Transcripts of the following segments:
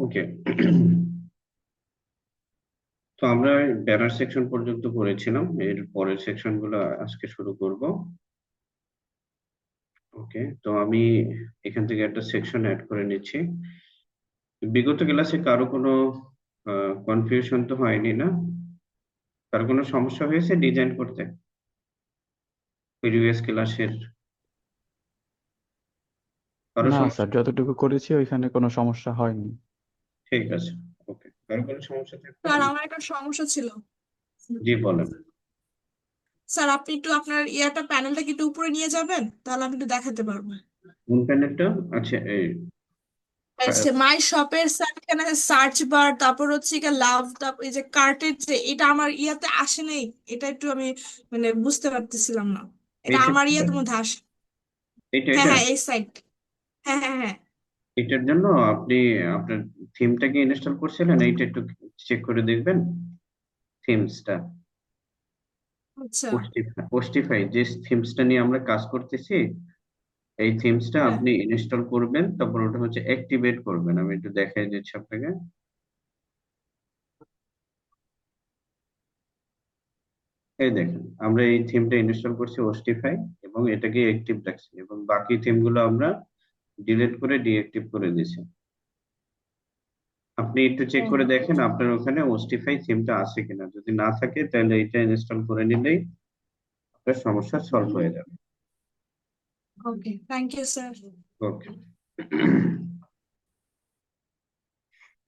ওকে। তো আমরা banner section পর্যন্ত পড়েছিলাম, এর পরের সেকশন গুলো আজকে শুরু করব। ওকে, তো আমি এখান থেকে একটা সেকশন অ্যাড করে নিচ্ছি। বিগত ক্লাসে কারো কোনো কনফিউশন তো হয়নি না? কারো কোনো সমস্যা হয়েছে ডিজাইন করতে প্রিভিয়াস ক্লাসের? কারো না সমস্যা? স্যার, যতটুকু করেছি ওইখানে কোনো সমস্যা হয়নি। ঠিক আছে। ওকে, কারো কোনো সমস্যা থাকলে স্যার আমার একটা সমস্যা ছিল। জি বলেন। স্যার আপনি একটু আপনার প্যানেলটা কি একটু উপরে নিয়ে যাবেন, তাহলে আমি একটু দেখাতে পারবো। কোন প্যানেলটা? আচ্ছা, এই আচ্ছা, মাই শপের স্যার এখানে সার্চ বার, তারপর হচ্ছে কি লাভ, তারপর এই যে কার্টের যে এটা আমার আসে নাই। এটা একটু আমি মানে বুঝতে পারতেছিলাম না। এটা এই আমার সেকশনটা, মধ্যে আসে। এটা হ্যাঁ এটা হ্যাঁ, এই সাইড। হ্যাঁ হ্যাঁ হ্যাঁ। এটার জন্য আপনি আপনার থিমটাকে ইনস্টল করছিলেন, এইটা একটু চেক করে দেখবেন। থিমসটা, আচ্ছা। পোস্টিফাই যে থিমসটা নিয়ে আমরা কাজ করতেছি, এই থিমসটা হ্যাঁ। আপনি ইনস্টল করবেন, তারপর ওটা হচ্ছে অ্যাক্টিভেট করবেন। আমি একটু দেখাই দিচ্ছি আপনাকে। এই দেখেন, আমরা এই থিমটা ইনস্টল করছি পোস্টিফাই, এবং এটাকে অ্যাক্টিভ রাখছি, এবং বাকি থিমগুলো আমরা ডিলিট করে ডিঅ্যাক্টিভ করে দিয়েছি। আপনি একটু চেক করে দেখেন আপনার ওখানে ওস্টিফাই থিমটা আছে কিনা। যদি না থাকে তাহলে এটা ইনস্টল করে নিলেই আপনার সমস্যা সলভ হয়ে যাবে। ওকে, থ্যাংক ইউ স্যার। ওকে।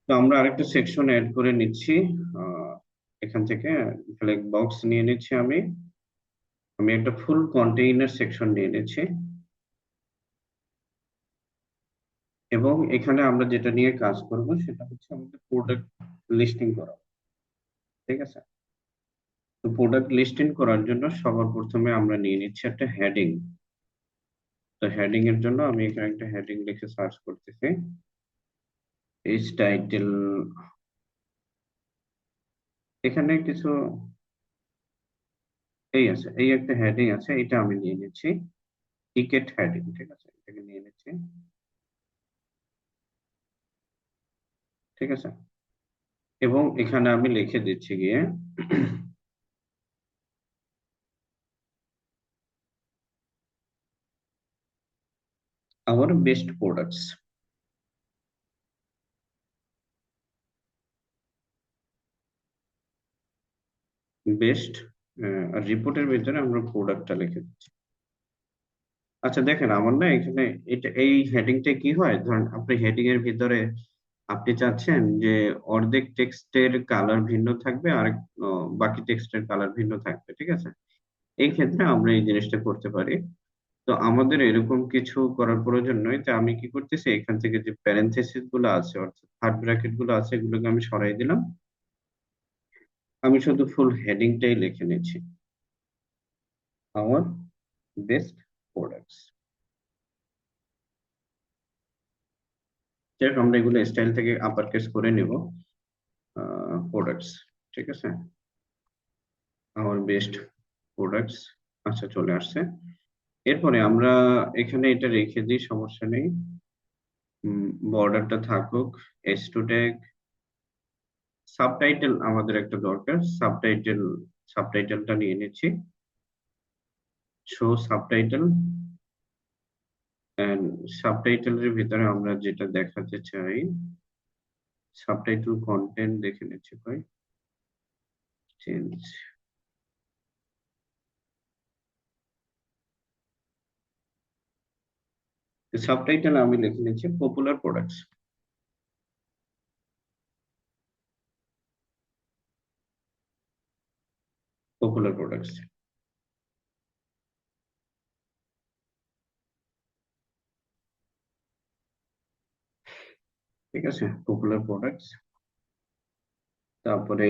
তো আমরা আরেকটা সেকশন অ্যাড করে নিচ্ছি। আহ, এখান থেকে ফ্ল্যাগ বক্স নিয়ে নিচ্ছি আমি। আমি একটা ফুল কন্টেইনার সেকশন নিয়ে নিচ্ছি, এবং এখানে আমরা যেটা নিয়ে কাজ করব সেটা হচ্ছে আমাদের প্রোডাক্ট লিস্টিং করা। ঠিক আছে? তো প্রোডাক্ট লিস্টিং করার জন্য সবার প্রথমে আমরা নিয়ে নিচ্ছি একটা হেডিং। তো হেডিং এর জন্য আমি এখানে একটা হেডিং লিখে সার্চ করতেছি। পেজ টাইটেল, এখানে কিছু এই আছে, এই একটা হেডিং আছে, এটা আমি নিয়ে নিচ্ছি। টিকেট হেডিং, ঠিক আছে, এটাকে নিয়ে নিচ্ছি। ঠিক আছে, এবং এখানে আমি লিখে দিচ্ছি গিয়ে আমার বেস্ট প্রোডাক্টস। বেস্ট, আর রিপোর্টের ভিতরে আমরা প্রোডাক্টটা লিখে দিচ্ছি। আচ্ছা দেখেন, আমার না এখানে এটা এই হেডিংটা কি হয়, ধরেন আপনি হেডিং এর ভিতরে আপনি চাচ্ছেন যে অর্ধেক টেক্সটের কালার ভিন্ন থাকবে, আর বাকি টেক্সটের কালার ভিন্ন থাকবে। ঠিক আছে, এই ক্ষেত্রে আমরা এই জিনিসটা করতে পারি। তো আমাদের এরকম কিছু করার প্রয়োজন নয়। তো আমি কি করতেছি, এখান থেকে যে প্যারেনথেসিস গুলো আছে অর্থাৎ থার্ড ব্র্যাকেট গুলো আছে, এগুলোকে আমি সরাই দিলাম। আমি শুধু ফুল হেডিংটাই লিখে নিচ্ছি, আমার বেস্ট প্রোডাক্টস। যাই হোক, আমরা এগুলো স্টাইল থেকে আপার কেস করে নিব। প্রোডাক্টস, ঠিক আছে, আমার বেস্ট প্রোডাক্টস। আচ্ছা, চলে আসছে। এরপরে আমরা এখানে এটা রেখে দিই, সমস্যা নেই। বর্ডারটা থাকুক, এস টু ট্যাগ। সাবটাইটেল আমাদের একটা দরকার, সাবটাইটেলটা নিয়ে নিচ্ছি। শো সাবটাইটেল, এন্ড সাবটাইটেলের ভিতরে আমরা যেটা দেখাতে চাই, সাবটাইটেল কন্টেন্ট দেখে নিচ্ছি ভাই। চেঞ্জ, সাবটাইটেল আমি লিখে নিচ্ছি পপুলার প্রোডাক্টস। পপুলার প্রোডাক্টস, ঠিক আছে, পপুলার প্রোডাক্টস। তারপরে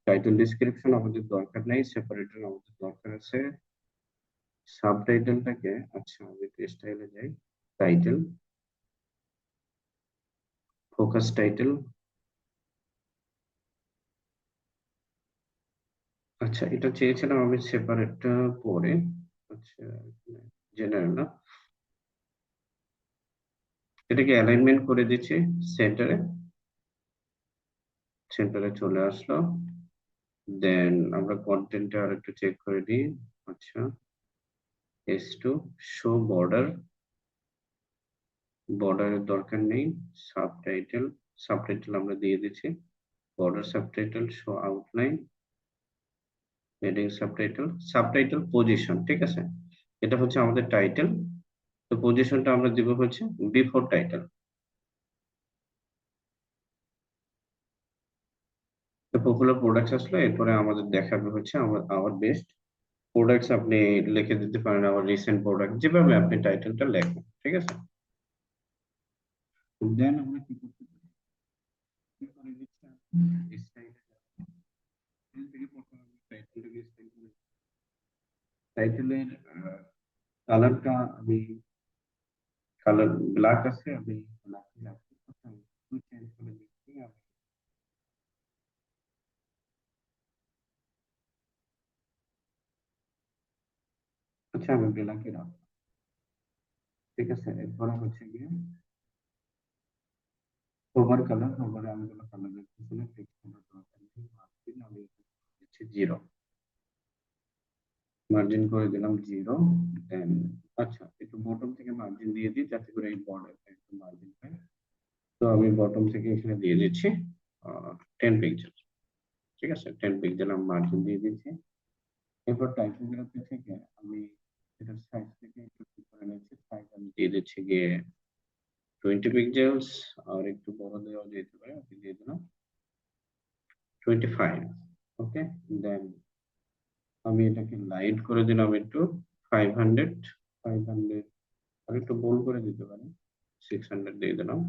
টাইটেল ডিসক্রিপশন আমাদের দরকার নেই, সেপারেটর আমাদের দরকার আছে। সাবটাইটেলটাকে, আচ্ছা আমি স্টাইলে যাই, টাইটেল, ফোকাস টাইটেল। আচ্ছা এটা চেয়েছিলাম আমি সেপারেট করে। আচ্ছা জেনারেল না, এটাকে অ্যালাইনমেন্ট করে দিচ্ছি সেন্টারে, সেন্টারে চলে আসলো। দেন আমরা কন্টেন্টে আর একটু চেক করে দিই। আচ্ছা S2 শো বর্ডার, বর্ডারের দরকার নেই। সাবটাইটেল, সাবটাইটেল আমরা দিয়ে দিচ্ছি, border subtitle, show outline, heading subtitle, subtitle position, ঠিক আছে। এটা হচ্ছে আমাদের টাইটেল, তো পজিশনটা আমরা দিব হচ্ছে বিফোর টাইটেল। তো পপুলার প্রোডাক্টস আসলে এরপরে আমাদের দেখাবে হচ্ছে আমার বেস্ট প্রোডাক্টস, আপনি লিখে দিতে পারেন আমার রিসেন্ট প্রোডাক্ট, যেভাবে আপনি টাইটেলটা লেখেন, ঠিক আছে। দেন আমরা কি করতে পারি, কি করে দিচ্ছি স্টাইলে, এখান থেকে প্রথমে টাইটেলটাকে স্টাইল করে, টাইটেলের কালারটা আমি, কালার ব্ল্যাক আছে, আমি ব্ল্যাক রাখছি, আমি একটু চেঞ্জ করে দিচ্ছি আমি। আচ্ছা আমি ব্ল্যাকে রাখবো, ঠিক আছে। এরপরে হচ্ছে গিয়ে ওভার কালার, ওভারে আমি কোনো কালার রাখতেছি না, ফিক্স কালার দরকার নেই, মার্জিন আমি দিচ্ছি 0, মার্জিন করে দিলাম 0। দেন আচ্ছা একটু বটম থেকে মার্জিন দিয়ে দিই যাতে করে এই বর্ডারটা একটু মার্জিন পায়। তো আমি বটম থেকে এখানে দিয়ে দিচ্ছি 10 পিক্সেল, ঠিক আছে, 10 পিক্সেল আমি মার্জিন দিয়ে দিচ্ছি। এরপর টাইপোগ্রাফি থেকে আমি এটার সাইজ থেকে একটু ঠিক করে নিচ্ছি, সাইজ আমি দিয়ে দিচ্ছি গিয়ে 20 পিক্সেলস, আর একটু বড় দেওয়া যেতে পারে, আমি দিয়ে দিলাম 25। ওকে, দেন আমি এটাকে লাইট করে দিলাম একটু 500, 500, আর একটু বোল্ড করে দিতে পারি, 600 দিয়ে দিলাম।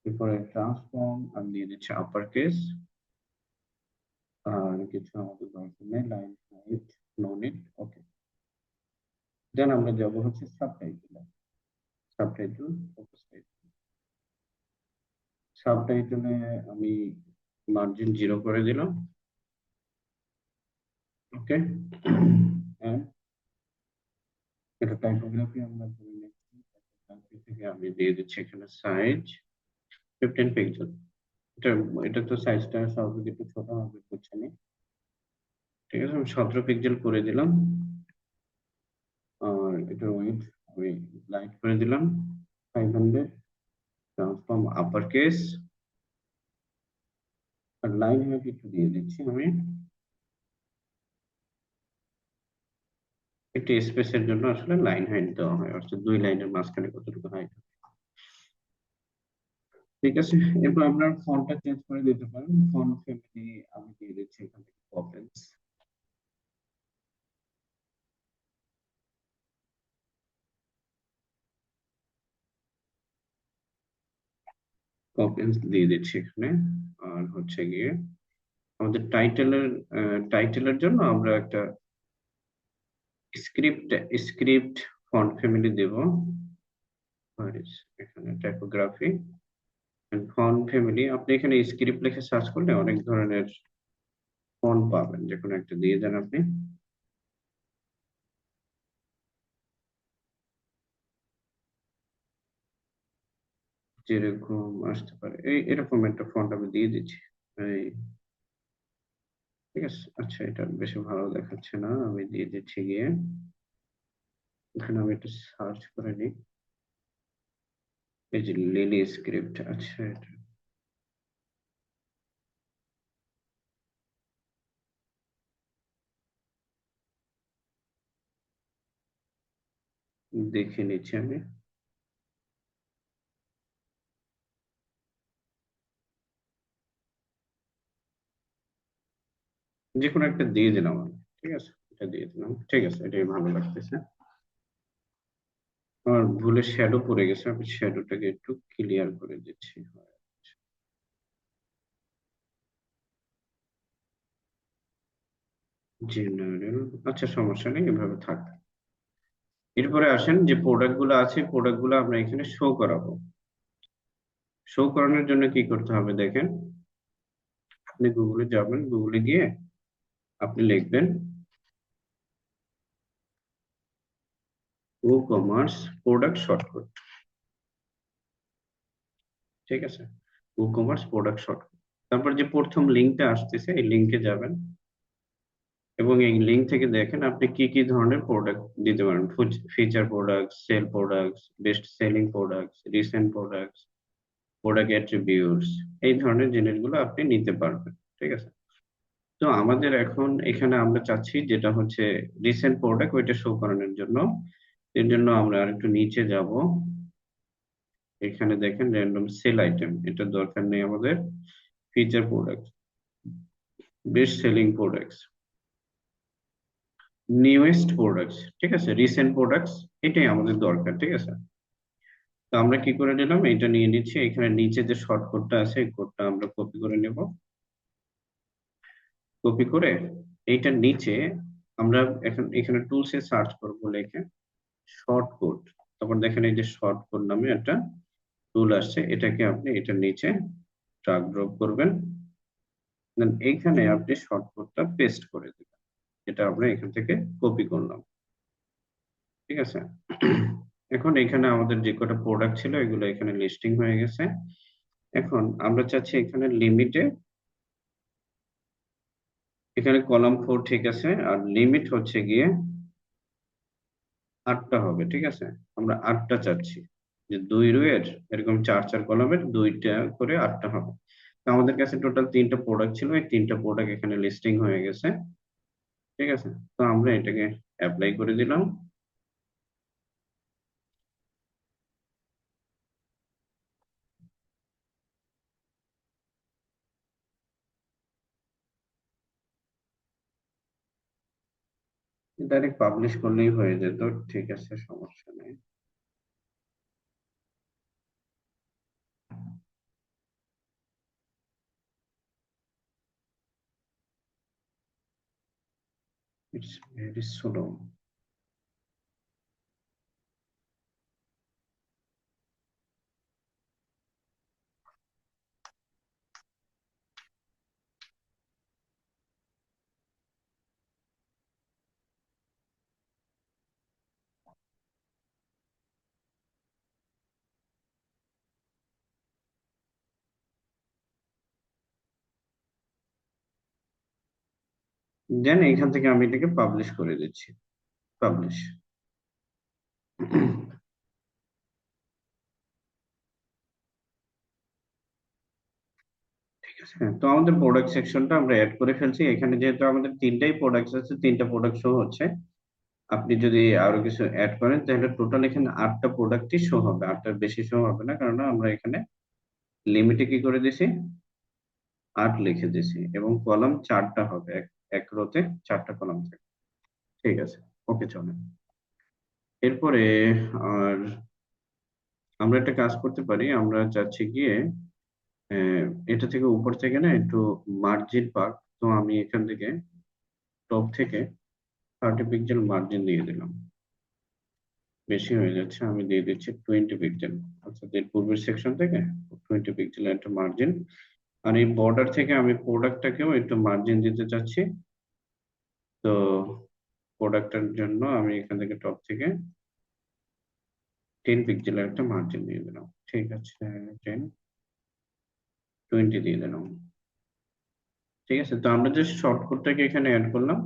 এরপরে ট্রান্সফর্ম আমি দিয়ে দিচ্ছি আপার কেস, আর কিছু আমাদের দরকার নেই, লাইন হাইট নো নিড। ওকে, দেন আমরা যাব হচ্ছে সাবটাইটেল, সাবটাইটেল ফোকাস টাইটেল, সাবটাইটেলে আমি মার্জিন 0 করে দিলাম। ওকে, এটা টাইপোগ্রাফি আমরা ধরে নিচ্ছি, টাইপোগ্রাফি থেকে আমি দিয়ে দিচ্ছি এখানে সাইজ 15 পিক্সেল। এটা এটা তো সাইজটা স্বাভাবিক একটু ছোট হবে, বুঝছেন, ঠিক আছে। আমি 17 পিক্সেল করে দিলাম, আর এটা ওয়েট আমি লাইট করে দিলাম 500, ট্রান্সফর্ম আপার কেস, আর লাইন হাইট একটু দিয়ে দিচ্ছি আমি, একটি স্পেসের জন্য আসলে লাইন হাইট দেওয়া হয়, অর্থাৎ দুই লাইনের মাঝখানে কতটুকু হাইট, ঠিক আছে। এরপর আপনার ফন্টটা চেঞ্জ করে দিতে পারেন, ফন্ট ফ্যামিলি আমি দিয়ে দিচ্ছি এখান থেকে পপেন্স, পপেন্স দিয়ে দিচ্ছি এখানে। আর হচ্ছে গিয়ে আমাদের টাইটেলের জন্য আমরা একটা স্ক্রিপ্ট, স্ক্রিপ্ট ফন্ট ফ্যামিলি দেব। এখানে টাইপোগ্রাফি ফন্ট ফ্যামিলি, আপনি এখানে স্ক্রিপ্ট লিখে সার্চ করলে অনেক ধরনের ফন্ট পাবেন, যে কোনো একটা দিয়ে দেন আপনি। যেরকম আসতে পারে এই এরকম একটা ফন্ট আমি দিয়ে দিচ্ছি, এই, ঠিক আছে। আচ্ছা এটা বেশি ভালো দেখাচ্ছে না, আমি দিয়ে দিচ্ছি গিয়ে এখানে আমি একটু সার্চ করে নিই, এই যে লিলি স্ক্রিপ্ট, আচ্ছা এটা দেখে নিচ্ছি আমি। যে কোনো একটা দিয়ে দিলাম আমি, ঠিক আছে, এটা দিয়ে দিলাম, ঠিক আছে, এটাই ভালো লাগতেছে। আমার ভুলে শ্যাডো পড়ে গেছে, আমি শ্যাডোটাকে একটু ক্লিয়ার করে দিচ্ছি। জেনারেল, আচ্ছা সমস্যা নেই, এভাবে থাক। এরপরে আসেন যে প্রোডাক্ট গুলো আছে, প্রোডাক্ট গুলো আমরা এখানে শো করাবো। শো করানোর জন্য কি করতে হবে দেখেন, আপনি গুগলে যাবেন, গুগলে গিয়ে আপনি লিখবেন ই কমার্স প্রোডাক্ট শর্টকাট। ঠিক আছে, ই কমার্স প্রোডাক্ট শর্টকাট। তারপর যে প্রথম লিঙ্কটা আসতেছে এই লিঙ্কে যাবেন এবং এই লিঙ্ক থেকে দেখেন আপনি কি কি ধরনের প্রোডাক্ট দিতে পারেন। Feature product, sale products, best selling products, recent products, product attributes, এই ধরনের জিনিসগুলো আপনি নিতে পারবেন। ঠিক আছে, তো আমাদের এখন এখানে আমরা চাচ্ছি যেটা হচ্ছে রিসেন্ট প্রোডাক্ট, ওইটা শো করানোর জন্য। এর জন্য আমরা আরেকটু নিচে যাব, এখানে দেখেন র্যান্ডম সেল আইটেম, এটা দরকার নেই আমাদের। Feature product, best selling products, newest products, ঠিক আছে, রিসেন্ট প্রোডাক্টস, এটাই আমাদের দরকার। ঠিক আছে, তো আমরা কি করে নিলাম, এটা নিয়ে নিচ্ছি। এখানে নিচে যে শর্ট কোডটা আছে এই কোডটা আমরা কপি করে নেব। কপি করে এইটার নিচে আমরা এখন এখানে টুলসে সার্চ করবো, লিখে শর্ট কোড। তারপর দেখেন এই যে শর্ট কোড নামে একটা টুল আসছে, এটাকে আপনি এটার নিচে ড্রাগ ড্রপ করবেন, দেন এইখানে আপনি শর্ট কোডটা পেস্ট করে দিবেন, এটা আমরা এখান থেকে কপি করলাম। ঠিক আছে, এখন এখানে আমাদের যে কটা প্রোডাক্ট ছিল এগুলো এখানে লিস্টিং হয়ে গেছে। এখন আমরা চাচ্ছি এখানে লিমিটে, এখানে কলাম 4 ঠিক আছে, আর লিমিট হচ্ছে গিয়ে 8টা হবে। ঠিক আছে, আমরা 8টা চাচ্ছি, যে 2 রোয়ের এরকম 4 4 কলামের 2টা করে 8টা হবে। তো আমাদের কাছে টোটাল 3টা প্রোডাক্ট ছিল, এই 3টা প্রোডাক্ট এখানে লিস্টিং হয়ে গেছে। ঠিক আছে, তো আমরা এটাকে অ্যাপ্লাই করে দিলাম। ডাইরেক্ট পাবলিশ করলেই হয়ে যেত, ঠিক আছে, সমস্যা নেই। It's very slow. দেন এখান থেকে আমি এটাকে পাবলিশ করে দিচ্ছি, পাবলিশ। ঠিক আছে, তো আমাদের প্রোডাক্ট সেকশনটা আমরা অ্যাড করে ফেলছি। এখানে যেহেতু আমাদের 3টাই প্রোডাক্ট আছে, 3টা প্রোডাক্ট শো হচ্ছে। আপনি যদি আরো কিছু অ্যাড করেন তাহলে টোটাল এখানে 8টা প্রোডাক্টই শো হবে, 8টার বেশি শো হবে না, কারণ আমরা এখানে লিমিটে কি করে দিছি, 8 লিখে দিছি, এবং কলাম 4টা হবে, এক এক রোতে 4টা কলাম থাকে। ঠিক আছে, ওকে, চলেন এরপরে। আর আমরা একটা কাজ করতে পারি, আমরা চাচ্ছি গিয়ে এটা থেকে উপর থেকে না একটু মার্জিন পাক। তো আমি এখান থেকে টপ থেকে 30 পিক্সেল মার্জিন দিয়ে দিলাম, বেশি হয়ে যাচ্ছে, আমি দিয়ে দিচ্ছি 20 পিক্সেল। অর্থাৎ এর পূর্বের সেকশন থেকে 20 পিক্সেল একটা মার্জিন। আর এই বর্ডার থেকে আমি প্রোডাক্টটাকেও একটু মার্জিন দিতে চাচ্ছি। তো প্রোডাক্টের জন্য আমি এখান থেকে টপ থেকে 10 পিক্সেলের একটা মার্জিন দিয়ে দিলাম। ঠিক আছে, 10, 20 দিয়ে দিলাম। ঠিক আছে, তো আমরা যে শর্টকাটটাকে এখানে অ্যাড করলাম,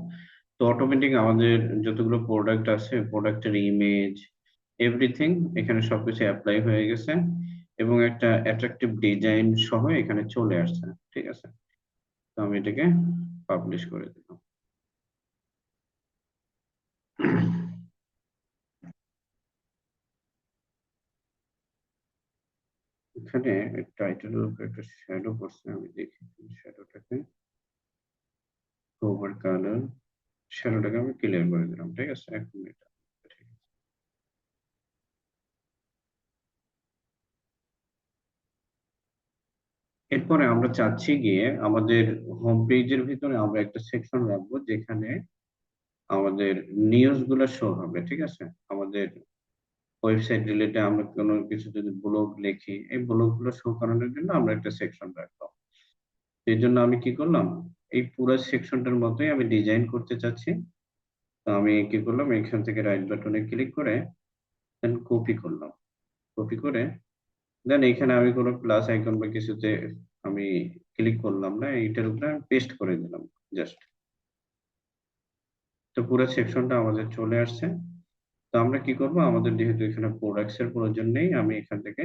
তো অটোমেটিক আমাদের যতগুলো প্রোডাক্ট আছে প্রোডাক্টের ইমেজ, এভরিথিং এখানে সবকিছু অ্যাপ্লাই হয়ে গেছে, এবং একটা অ্যাট্রাকটিভ ডিজাইন সহ এখানে চলে আসছে। ঠিক আছে, তো আমি এটাকে পাবলিশ করে দিলাম। এখানে টাইটেলের উপর একটা শ্যাডো পড়ছে, আমি দেখি শ্যাডোটাকে, ওভার কালার, শ্যাডোটাকে আমি ক্লিয়ার করে দিলাম। ঠিক আছে, এখন এটা ঠিক আছে। এরপরে আমরা চাচ্ছি গিয়ে আমাদের হোম পেজের ভিতরে আমরা একটা সেকশন রাখবো যেখানে আমাদের নিউজ গুলো শো হবে। ঠিক আছে, আমাদের আমাদের ওয়েবসাইট রিলেটেড আমরা কোনো কিছু যদি ব্লগ লিখি, এই ব্লগ গুলো শো করানোর জন্য আমরা একটা সেকশন রাখবো। এই জন্য আমি কি করলাম, এই পুরো সেকশনটার মতোই আমি ডিজাইন করতে চাচ্ছি। তো আমি কি করলাম, এখান থেকে রাইট বাটনে ক্লিক করে দেন কপি করলাম। কপি করে দেন এখানে আমি কোনো প্লাস আইকন বা কিছুতে আমি ক্লিক করলাম না, এইটার উপরে আমি পেস্ট করে দিলাম জাস্ট। তো পুরো সেকশনটা আমাদের চলে আসছে। তো আমরা কি করব, আমাদের যেহেতু এখানে প্রোডাক্টস এর প্রয়োজন নেই, আমি এখান থেকে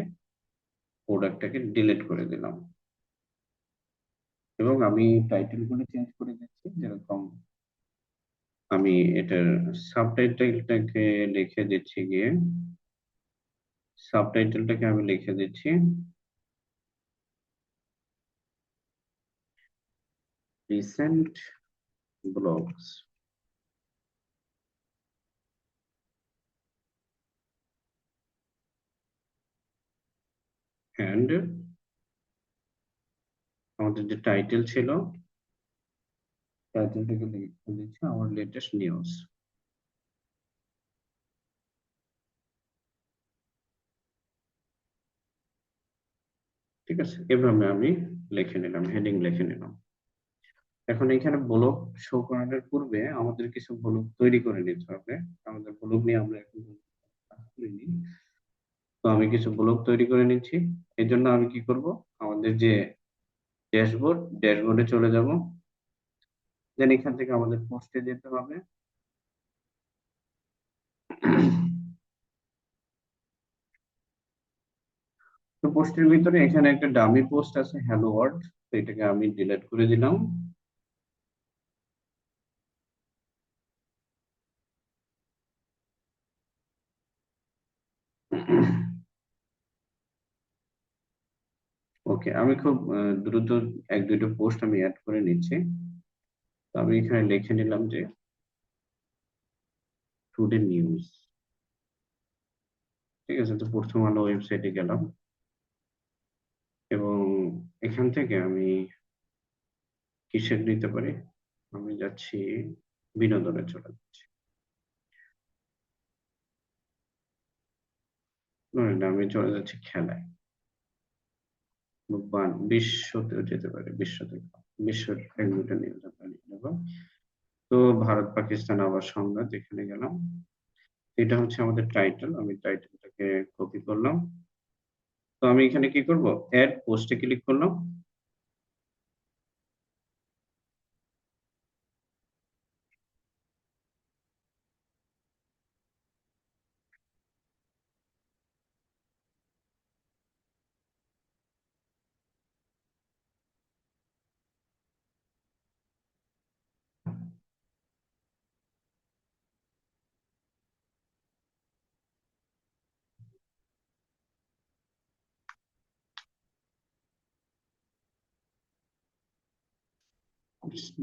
প্রোডাক্টটাকে ডিলিট করে দিলাম এবং আমি টাইটেল গুলো চেঞ্জ করে দিচ্ছি। যেরকম আমি এটার সাবটাইটেলটাকে লিখে দিচ্ছি গিয়ে, সাবটাইটেলটাকে আমি লিখে দিচ্ছি রিসেন্ট ব্লগস এন্ড আমাদের যে টাইটেল ছিল, টাইটেলটাকে লিখে দিচ্ছি আমার লেটেস্ট নিউজ। ঠিক আছে, এভাবে আমি লিখে নিলাম, হেডিং লিখে নিলাম। এখন এখানে ব্লগ শো করানোর পূর্বে আমাদের কিছু ব্লগ তৈরি করে নিতে হবে। আমাদের ব্লগ নিয়ে আমরা এখন কাজ করিনি। তো আমি কিছু ব্লগ তৈরি করে নিচ্ছি। এই জন্য আমি কি করব, আমাদের যে ড্যাশবোর্ডে চলে যাব। দেন এখান থেকে আমাদের পোস্টে যেতে হবে। তো পোস্টের ভিতরে এখানে একটা ডামি পোস্ট আছে, হ্যালো ওয়ার্ল্ড। তো এটাকে আমি ডিলিট করে দিলাম। ওকে, আমি খুব দ্রুত এক দুটো পোস্ট আমি অ্যাড করে নিচ্ছি। তো আমি এখানে লিখে নিলাম যে টুডে নিউজ। ঠিক আছে, তো প্রথম আলো ওয়েবসাইটে গেলাম এবং এখান থেকে আমি কিসের নিতে পারি, আমি যাচ্ছি বিনোদনে, চলে যাচ্ছি। না, আমি চলে যাচ্ছি খেলায়। বিশ্বতেও যেতে পারে, বিশ্বের এক দুটো নিউজ আমরা নিয়ে নেবো। তো ভারত পাকিস্তান আবার সংঘাত, এখানে গেলাম। এটা হচ্ছে আমাদের টাইটেল, আমি টাইটেলটাকে কপি করলাম। তো আমি এখানে কি করব, অ্যাড পোস্টে ক্লিক করলাম।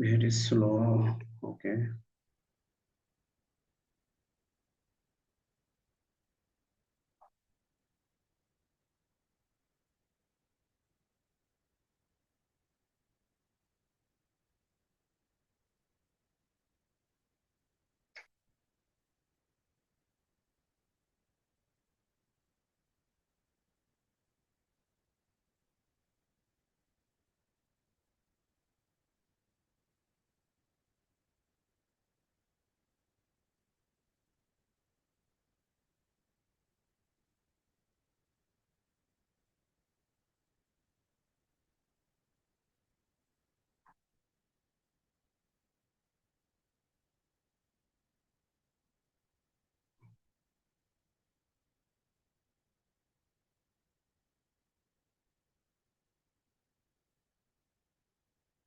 Very slow. ওকে,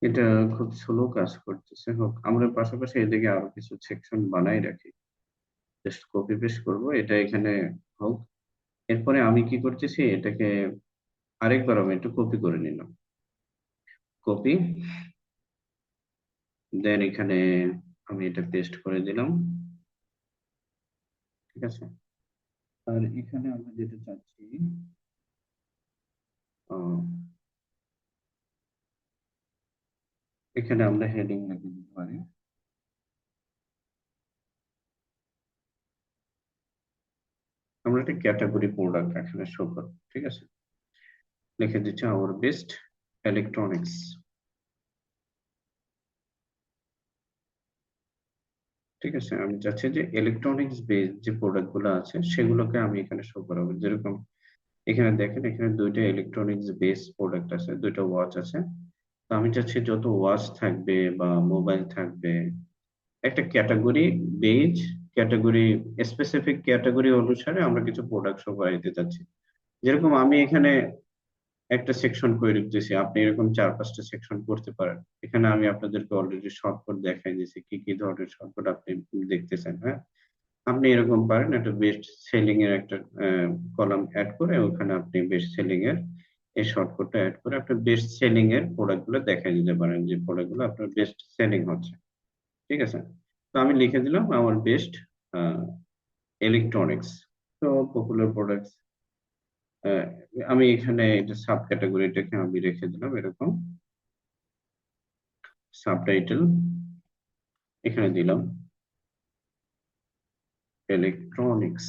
এটা খুব স্লো কাজ করতেছে। হোক, আমরা পাশাপাশি এদিকে আরো কিছু সেকশন বানাই রাখি। জাস্ট কপি পেস্ট করবো এটা এখানে, হোক। এরপরে আমি কি করতেছি, এটাকে আরেকবার আমি একটু কপি করে নিলাম। কপি, দেন এখানে আমি এটা পেস্ট করে দিলাম। ঠিক আছে, আর এখানে আমরা যেটা চাচ্ছি, আহ, এখানে আমরা হেডিং লিখে দিতে পারি আমরা একটা ক্যাটাগরি প্রোডাক্ট এখানে শো করব, ঠিক আছে। লিখে দিচ্ছি আওয়ার বেস্ট ইলেকট্রনিক্স। ঠিক আছে, আমি চাচ্ছি যে ইলেকট্রনিক্স বেস যে প্রোডাক্ট গুলো আছে সেগুলোকে আমি এখানে শো করাবো। যেরকম এখানে দেখেন, এখানে দুইটা ইলেকট্রনিক্স বেস প্রোডাক্ট আছে, দুইটা ওয়াচ আছে। তো আমি চাচ্ছি যত ওয়াচ থাকবে বা মোবাইল থাকবে, একটা category base category, specific category অনুসারে আমরা কিছু প্রোডাক্ট শো করাইতে চাচ্ছি। যেরকম আমি এখানে একটা সেকশন করে দিতেছি, আপনি এরকম 4-5টা সেকশন করতে পারেন। এখানে আমি আপনাদেরকে অলরেডি শর্টকাট দেখাই দিয়েছি কি কি ধরনের শর্টকাট আপনি দেখতেছেন, হ্যাঁ। আপনি এরকম পারেন একটা বেস্ট সেলিং এর একটা কলাম অ্যাড করে ওখানে আপনি বেস্ট সেলিং এর এই শর্টকাটটা অ্যাড করে আপনার বেস্ট সেলিং এর প্রোডাক্ট গুলো দেখাই দিতে পারেন, যে প্রোডাক্ট গুলো আপনার বেস্ট সেলিং হচ্ছে। ঠিক আছে, তো আমি লিখে দিলাম আমার বেস্ট ইলেকট্রনিক্স, তো পপুলার প্রোডাক্টস। আমি এখানে এটা সাব ক্যাটাগরিটাকে আমি রেখে দিলাম এরকম, সাবটাইটেল এখানে দিলাম ইলেকট্রনিক্স,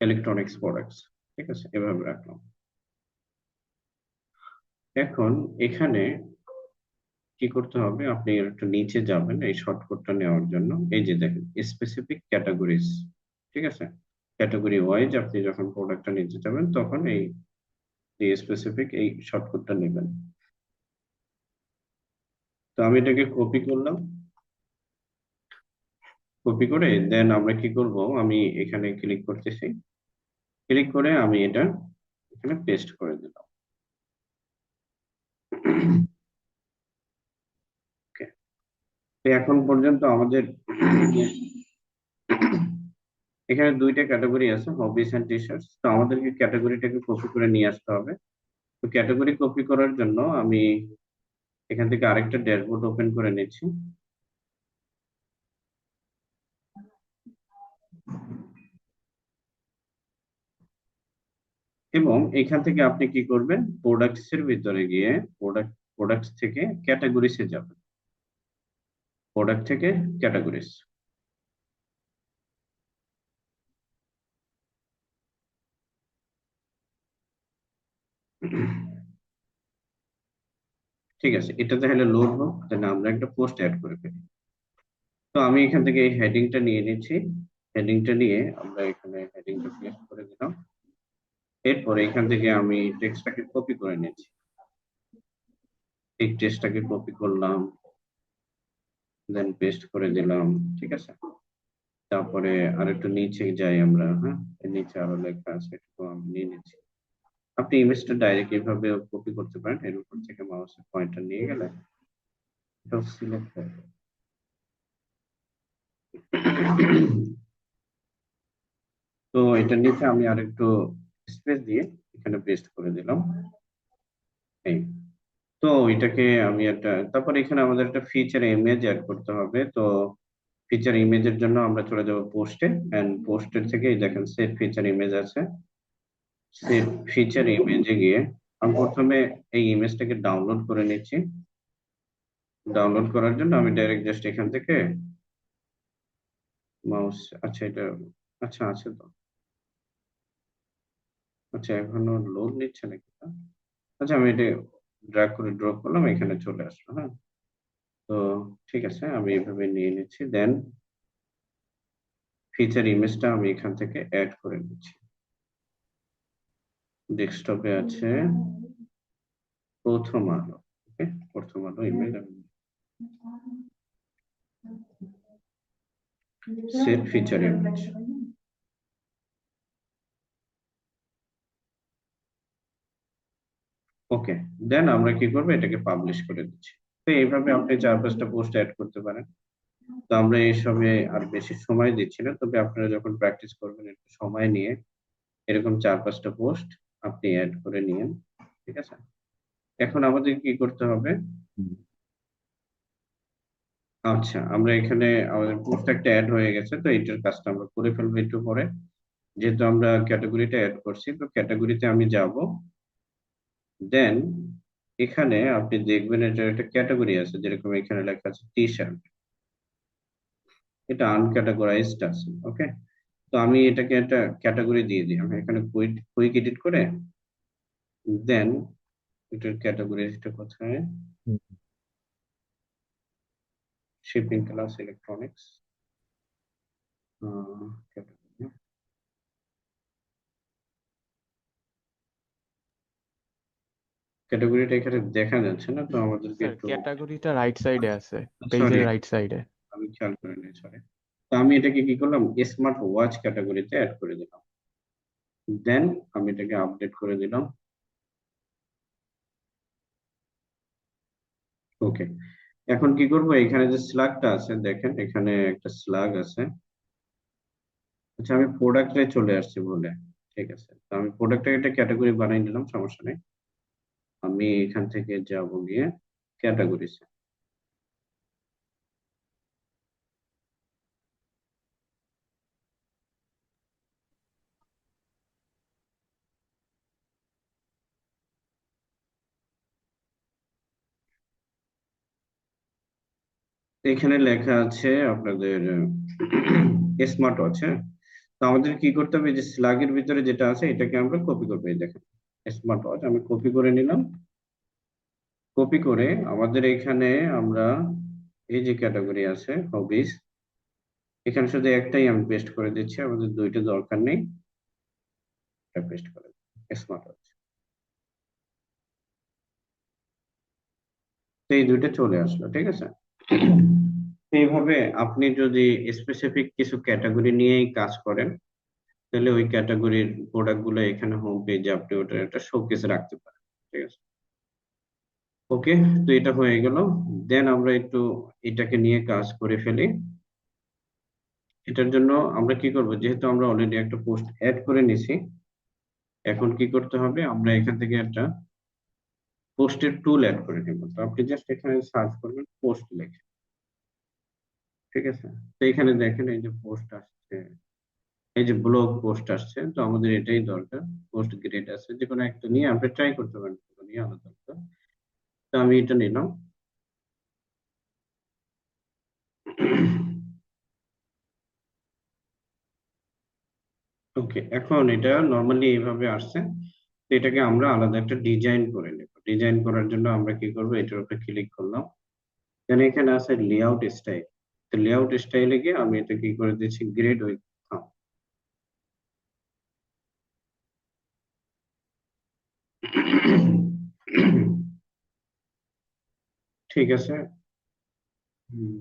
ইলেকট্রনিক্স প্রোডাক্টস। ঠিক আছে, এভাবে রাখলাম। এখন এখানে কি করতে হবে, আপনি একটু নিচে যাবেন এই শর্টকাটটা নেওয়ার জন্য। এই যে দেখেন স্পেসিফিক ক্যাটাগরিজ, ঠিক আছে। ক্যাটাগরি ওয়াইজ আপনি যখন প্রোডাক্টটা নিতে যাবেন তখন এই স্পেসিফিক এই শর্টকাটটা নেবেন। তো আমি এটাকে কপি করলাম, কপি করে দেন আমরা কি করব, আমি এখানে ক্লিক করতেছি, ক্লিক করে আমি এটা এখানে পেস্ট করে দিলাম। Okay, তো এখন পর্যন্ত আমাদের এখানে দুইটা ক্যাটাগরি আছে, হবিস এন্ড টি শার্টস। তো আমাদেরকে ক্যাটাগরিটাকে কপি করে নিয়ে আসতে হবে। তো ক্যাটাগরি কপি করার জন্য আমি এখান থেকে আরেকটা ড্যাশবোর্ড ওপেন করে নিচ্ছি। এবং এখান থেকে আপনি কি করবেন, প্রোডাক্টস এর ভিতরে গিয়ে প্রোডাক্টস থেকে ক্যাটাগরিসে যাবেন, প্রোডাক্ট থেকে ক্যাটাগরিজ। ঠিক আছে, এটা তাহলে লোড হোক, তাহলে আমরা একটা পোস্ট অ্যাড করে ফেলি। তো আমি এখান থেকে এই হেডিংটা নিয়ে নিচ্ছি, হেডিংটা নিয়ে আমরা এখানে হেডিংটা পেস্ট করে দিলাম। এরপরে এখান থেকে আমি টেক্সটটাকে কপি করে নিচ্ছি, এই টেক্সটটাকে কপি করলাম, দেন পেস্ট করে দিলাম। ঠিক আছে, তারপরে আরেকটু নিচে যাই আমরা, হ্যাঁ, এর নিচে আরো লেখা আছে, একটু আমি নিয়ে নিচ্ছি। আপনি ইমেজটা ডাইরেক্ট এভাবে কপি করতে পারেন, এর উপর থেকে মাউসের পয়েন্টার নিয়ে গেলে এটাও সিলেক্ট হবে। তো এটার নিচে আমি আরেকটু স্পেস দিয়ে এখানে পেস্ট করে দিলাম। এই, তো এটাকে আমি একটা, তারপর এখানে আমাদের একটা ফিচার ইমেজ অ্যাড করতে হবে। তো ফিচার ইমেজের জন্য আমরা চলে যাব পোস্টে, এন্ড পোস্টের থেকে এই দেখেন সেট ফিচার ইমেজ আছে। সেট ফিচার ইমেজে গিয়ে আমি প্রথমে এই ইমেজটাকে ডাউনলোড করে নিচ্ছি। ডাউনলোড করার জন্য আমি ডাইরেক্ট জাস্ট এখান থেকে মাউস, আচ্ছা এটা, আচ্ছা আছে তো, আচ্ছা এখনো লোড নিচ্ছে নাকি? আচ্ছা আমি এটা ড্র্যাগ করে ড্রপ করলাম, এখানে চলে আসলো, হ্যাঁ। তো ঠিক আছে, আমি এভাবে নিয়ে নিচ্ছি, দেন ফিচার ইমেজটা আমি এখান থেকে অ্যাড করে নিচ্ছি। ডেস্কটপে আছে প্রথম আলো, ওকে, প্রথম আলো ইমেজ আমি সেট ফিচার ইমেজ। ওকে, দেন আমরা কি করবো, এটাকে পাবলিশ করে দিচ্ছি। তো এইভাবে আপনি 4-5টা পোস্ট অ্যাড করতে পারেন। তো আমরা এইসবে আর বেশি সময় দিচ্ছি না, তবে আপনারা যখন প্র্যাকটিস করবেন একটু সময় নিয়ে এরকম 4-5টা পোস্ট আপনি অ্যাড করে নিয়েন। ঠিক আছে, এখন আমাদের কি করতে হবে, হুম। আচ্ছা আমরা এখানে আমাদের পোস্ট একটা অ্যাড হয়ে গেছে, তো এইটার কাজটা আমরা করে ফেলবো একটু পরে। যেহেতু আমরা ক্যাটাগরিটা অ্যাড করছি, তো ক্যাটাগরিতে আমি যাব, দেন এখানে আপনি দেখবেন এটা একটা ক্যাটাগরি আছে, যেরকম এখানে লেখা আছে টি শার্ট, এটা আনক্যাটাগরাইজড আছে, ওকে। তো আমি এটাকে একটা ক্যাটাগরি দিয়ে দিই, আমি এখানে কুইক কুইক এডিট করে দেন এটার ক্যাটাগরিটা কোথায়, হুম। শিপিং ক্লাস ইলেকট্রনিক্স ক্যাটাগরিটা এখানে দেখা যাচ্ছে না, তো আমাদেরকে স্যার একটু, ক্যাটাগরিটা রাইট সাইডে আছে, পেজের সরি রাইট সাইডে। আমি খেয়াল করিনি, সরি। তো আমি এটাকে কি করলাম, স্মার্ট ওয়াচ ক্যাটাগরিতে অ্যাড করে দিলাম, দেন আমি এটাকে আপডেট করে দিলাম। ওকে, এখন কি করব, এখানে যে স্ল্যাগটা আছে দেখেন, এখানে একটা স্ল্যাগ আছে। আচ্ছা, আমি প্রোডাক্টে চলে আসছি বলে, ঠিক আছে, তো আমি প্রোডাক্টটাকে একটা ক্যাটাগরি বানিয়ে নিলাম, সমস্যা নেই। আমি এখান থেকে যাব গিয়ে ক্যাটাগরিজ। এখানে লেখা আছে আপনাদের স্মার্ট ওয়াচ, হ্যাঁ। তো আমাদের কি করতে হবে, যে স্লাগের ভিতরে যেটা আছে এটাকে আমরা কপি করবো, এই দেখেন স্মার্ট ওয়াচ আমি কপি করে নিলাম। কপি করে আমাদের এখানে আমরা এই যে ক্যাটাগরি আছে হবিস, এখানে শুধু একটাই আমি পেস্ট করে দিচ্ছি, আমাদের দুইটা দরকার নেই, এটা পেস্ট করে স্মার্ট ওয়াচ। তো এই দুইটা চলে আসলো, ঠিক আছে। এইভাবে আপনি যদি স্পেসিফিক কিছু ক্যাটাগরি নিয়েই কাজ করেন, তাহলে ওই ক্যাটাগরির প্রোডাক্ট গুলো এখানে হোম পেজে আপনি ওটা একটা শোকেসে রাখতে পারেন, ঠিক আছে। ওকে, তো এটা হয়ে গেল। দেন আমরা একটু এটাকে নিয়ে কাজ করে ফেলি। এটার জন্য আমরা কি করব, যেহেতু আমরা অলরেডি একটা পোস্ট অ্যাড করে নিছি, এখন কি করতে হবে, আমরা এখান থেকে একটা পোস্টের টুল অ্যাড করে নেব। তো আপনি জাস্ট এখানে সার্চ করবেন পোস্ট লিখে, ঠিক আছে। তো এখানে দেখেন এই যে পোস্ট আসছে, এই যে ব্লগ পোস্ট আসছে, তো আমাদের এটাই দরকার। পোস্ট গ্রেড আছে, যে কোনো একটা নিয়ে আপনি ট্রাই করতে পারেন, কোনো নিয়ে আলাদা আলাদা। তো আমি এটা নিলাম। ওকে, এখন এটা নর্মালি এইভাবে আসছে, তো এটাকে আমরা আলাদা একটা ডিজাইন করে নেব। ডিজাইন করার জন্য আমরা কি করব, এটার উপরে ক্লিক করলাম, এখানে এখানে আছে লেআউট স্টাইল। তো লেআউট স্টাইলে গিয়ে আমি এটা কি করে দিচ্ছি, গ্রেড উইথ থাম্ব। ঠিক আছে। হুম,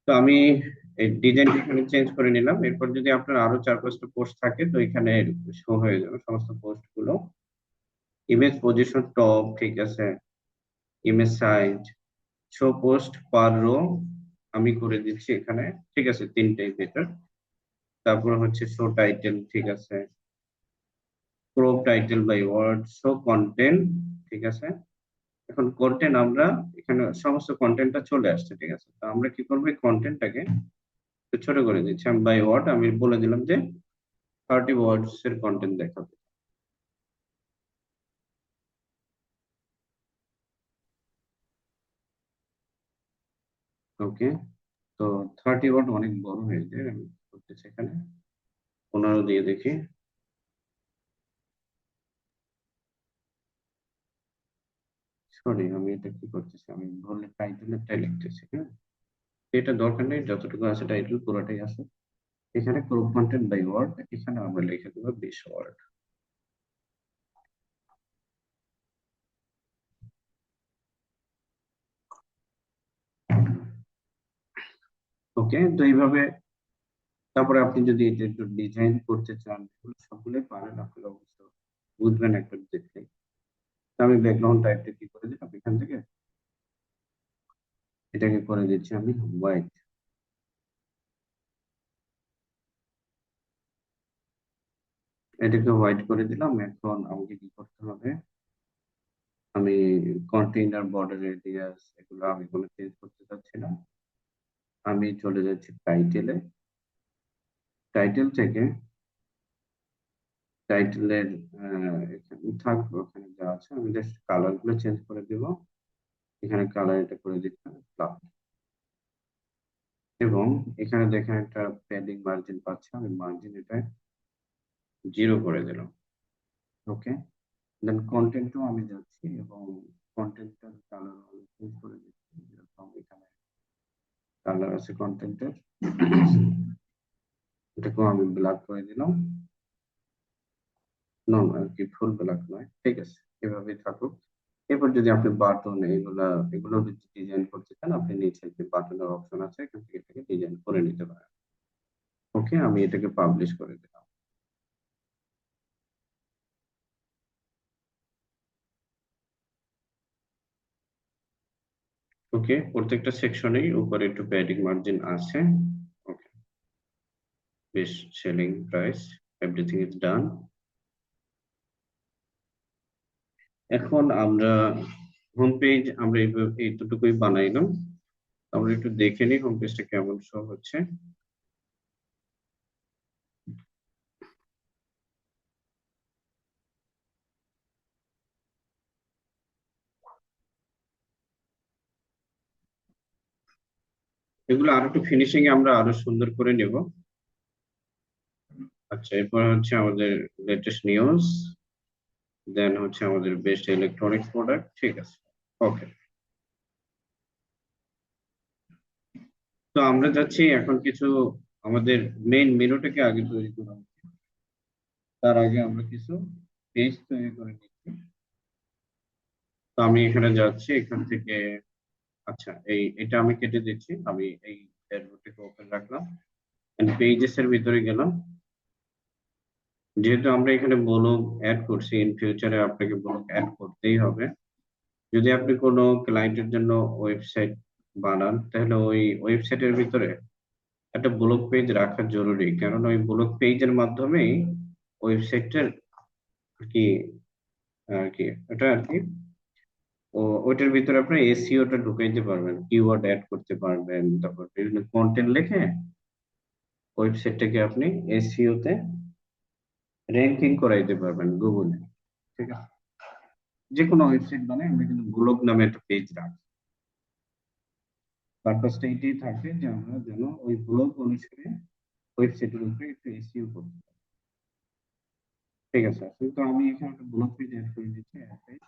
তো আমি এই ডিজাইনটা এখানে চেঞ্জ করে নিলাম। এরপর যদি আপনার আরো 4-5টা পোস্ট থাকে, তো এখানে শো হয়ে যাবে সমস্ত পোস্ট গুলো। ইমেজ পজিশন টপ, ঠিক আছে, ইমেজ সাইজ, শো পোস্ট পার রো আমি করে দিচ্ছি এখানে, ঠিক আছে, তিনটাই বেটার। তারপর হচ্ছে শো টাইটেল, ঠিক আছে, crop title by word, show content, ঠিক আছে। এখন কন্টেন্ট আমরা এখানে সমস্ত কন্টেন্টটা চলে আসছে, ঠিক আছে। তো আমরা কি করবো, এই কন্টেন্টটাকে ছোট করে দিচ্ছি। আমি বাই ওয়ার্ড আমি বলে দিলাম যে 30 ওয়ার্ডস এর কন্টেন্ট দেখাবে। ওকে, তো 30 ওয়ার্ড অনেক বড় হয়ে যায়, আমি কি করতেছি এখানে 15 দিয়ে দেখি। সরি, আমি এটা কি করতেছি, আমি ভুল টাইটেলটাই লিখতেছি, হ্যাঁ। এটা দরকার নেই, যতটুকু আছে টাইটেল পুরোটাই আছে। এখানে গ্রুপ কন্টেন্ট বাই ওয়ার্ড, এখানে আমরা লিখে দেবো 20 ওয়ার্ড। ওকে, তো এইভাবে, তারপরে আপনি যদি এটা একটু ডিজাইন করতে চান, এগুলো সবগুলোই পারেন, আপনি অবশ্য বুঝবেন একটা দেখলে। তো আমি ব্যাকগ্রাউন্ড টাইপটা কি করে দিলাম, এখান থেকে এটাকে করে দিচ্ছি আমি হোয়াইট। এটাকে হোয়াইট করে দিলাম। এখন আমাকে কি করতে হবে, আমি কন্টেইনার বর্ডার রেডিয়াস এগুলো আমি কোনো চেঞ্জ করতে চাচ্ছি না। আমি চলে যাচ্ছি টাইটেলে। টাইটেল থেকে টাইটেলের এখানে থাকবে, ওখানে যা আছে আমি জাস্ট কালার গুলো চেঞ্জ করে দিব। এখানে কালার এটা করে দিচ্ছি ব্ল্যাক, এবং এখানে দেখেন একটা প্যাডিং মার্জিন পাচ্ছে, আমি মার্জিন এটা 0 করে দিলাম। ওকে, দেন কন্টেন্টও আমি যাচ্ছি এবং কন্টেন্টের কালার চেঞ্জ করে দিচ্ছি। যেরকম এখানে কালার আছে কন্টেন্টের, এটাকেও আমি ব্ল্যাক করে দিলাম। নন আর কি, ফুল ব্ল্যাক নয়, ঠিক আছে, এভাবেই থাকুক। এরপর যদি আপনি বাটন এগুলো যদি ডিজাইন করতে চান, আপনি নিচে যে বাটনের অপশন আছে এখান থেকে এটাকে ডিজাইন করে নিতে পারেন। ওকে, আমি এটাকে পাবলিশ করে দিলাম। ওকে, প্রত্যেকটা সেকশনেই উপরে একটু প্যাডিং মার্জিন আছে। ওকে, বেশ, selling price, everything is done. এখন আমরা হোম পেজ আমরা এইটুকুই বানাইলাম। আমরা একটু দেখে নিই হোম পেজটা কেমন শো হচ্ছে। এগুলো আরো একটু ফিনিশিং এ আমরা আরো সুন্দর করে নেব। আচ্ছা, এরপর হচ্ছে আমাদের লেটেস্ট নিউজ, দেন হচ্ছে আমাদের বেস্ট ইলেকট্রনিক্স প্রোডাক্ট, ঠিক আছে। ওকে, তো আমরা যাচ্ছি এখন কিছু আমাদের মেইন মেনুটাকে আগে তৈরি করা উচিত। তার আগে আমরা কিছু পেজ তৈরি করে নিচ্ছি। তো আমি এখানে যাচ্ছি, এখান থেকে, আচ্ছা এটা আমি কেটে দিচ্ছি। আমি এই ড্যাশবোর্ডটাকে ওপেন রাখলাম, পেজেস এর ভিতরে গেলাম। যেহেতু আমরা এখানে ব্লগ অ্যাড করছি, ইন ফিউচারে আপনাকে ব্লগ অ্যাড করতেই হবে। যদি আপনি কোনো ক্লায়েন্টের জন্য ওয়েবসাইট বানান, তাহলে ওই ওয়েবসাইটের ভিতরে একটা ব্লগ পেজ রাখা জরুরি, কারণ ওই ব্লগ পেজের মাধ্যমেই ওয়েবসাইটের কি আর কি এটা আর কি ওইটার ভিতরে আপনি এসইওটা ঢুকাইতে পারবেন, কিওয়ার্ড অ্যাড করতে পারবেন, তারপর বিভিন্ন কন্টেন্ট লিখে ওয়েবসাইটটাকে আপনি এসইও তে র্যাঙ্কিং করাইতে পারবেন গুগলে, ঠিক আছে। যে কোনো ওয়েবসাইট বানাই আমরা কিন্তু ব্লগ নামে একটা পেজ রাখি। পারপাসটা এটাই থাকে যে আমরা যেন ওই ব্লগ অনুসারে ওয়েবসাইটের উপরে একটু এসইও করতে পারি, ঠিক আছে। তো আমি এখানে একটা ব্লগ পেজ অ্যাড করে দিচ্ছি, অ্যাড পেজ।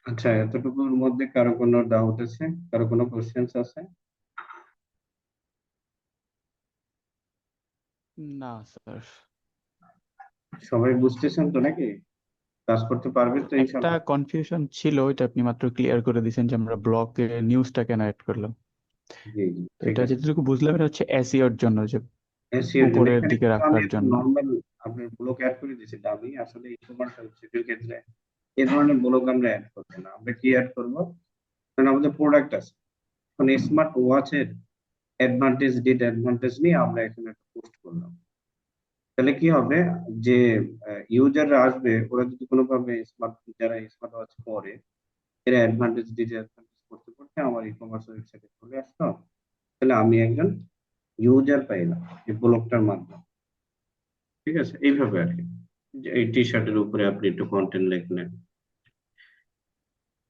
আচ্ছা, এতটুকুর মধ্যে কারো কোনো ডাউট আছে, কারো কোনো কোশ্চেন্স আছে? না স্যার, সবাই বুঝতেছেন তো নাকি? কাজ করতে পারবেন তো একটা ইনশাল্লাহ? কনফিউশন ছিল, এটা আপনি মাত্র ক্লিয়ার করে দিয়েছেন যে আমরা ব্লকে নিউজটা কেন অ্যাড করলাম। জি জি, তো ঠিক এটা আছে। যেটুকু বুঝলাম এটা হচ্ছে এসইওর জন্য, যে এসইওর জন্য উপরের এখানে দিকে কিন্তু আমি রাখার একটা জন্য। নরমাল আপনার ব্লগ অ্যাড করে দিয়েছি ডামি, আসলে ই কমার্স ওয়েবসাইটের ক্ষেত্রে এই ধরনের ব্লগ আমরা অ্যাড করবো না। আমরা কি অ্যাড করবো, কারণ আমাদের প্রোডাক্ট আছে। এখন স্মার্ট ওয়াচের অ্যাডভান্টেজ ডিসঅ্যাডভান্টেজ নিয়ে আমরা এখানে একটা পোস্ট করলাম। তাহলে কি হবে, যে ইউজাররা আসবে, ওরা যদি কোনোভাবে যারা স্মার্ট ওয়াচ পরে, এরা অ্যাডভান্টেজ ডিসঅ্যাডভান্টেজ করতে করতে আমার ই কমার্স ওয়েবসাইটে চলে আসতো, তাহলে আমি একজন ইউজার পাইলাম এই ব্লগটার মাধ্যমে, ঠিক আছে। এইভাবে আর কি, যে এই টি শার্টের উপরে আপনি একটু কন্টেন্ট লিখলেন,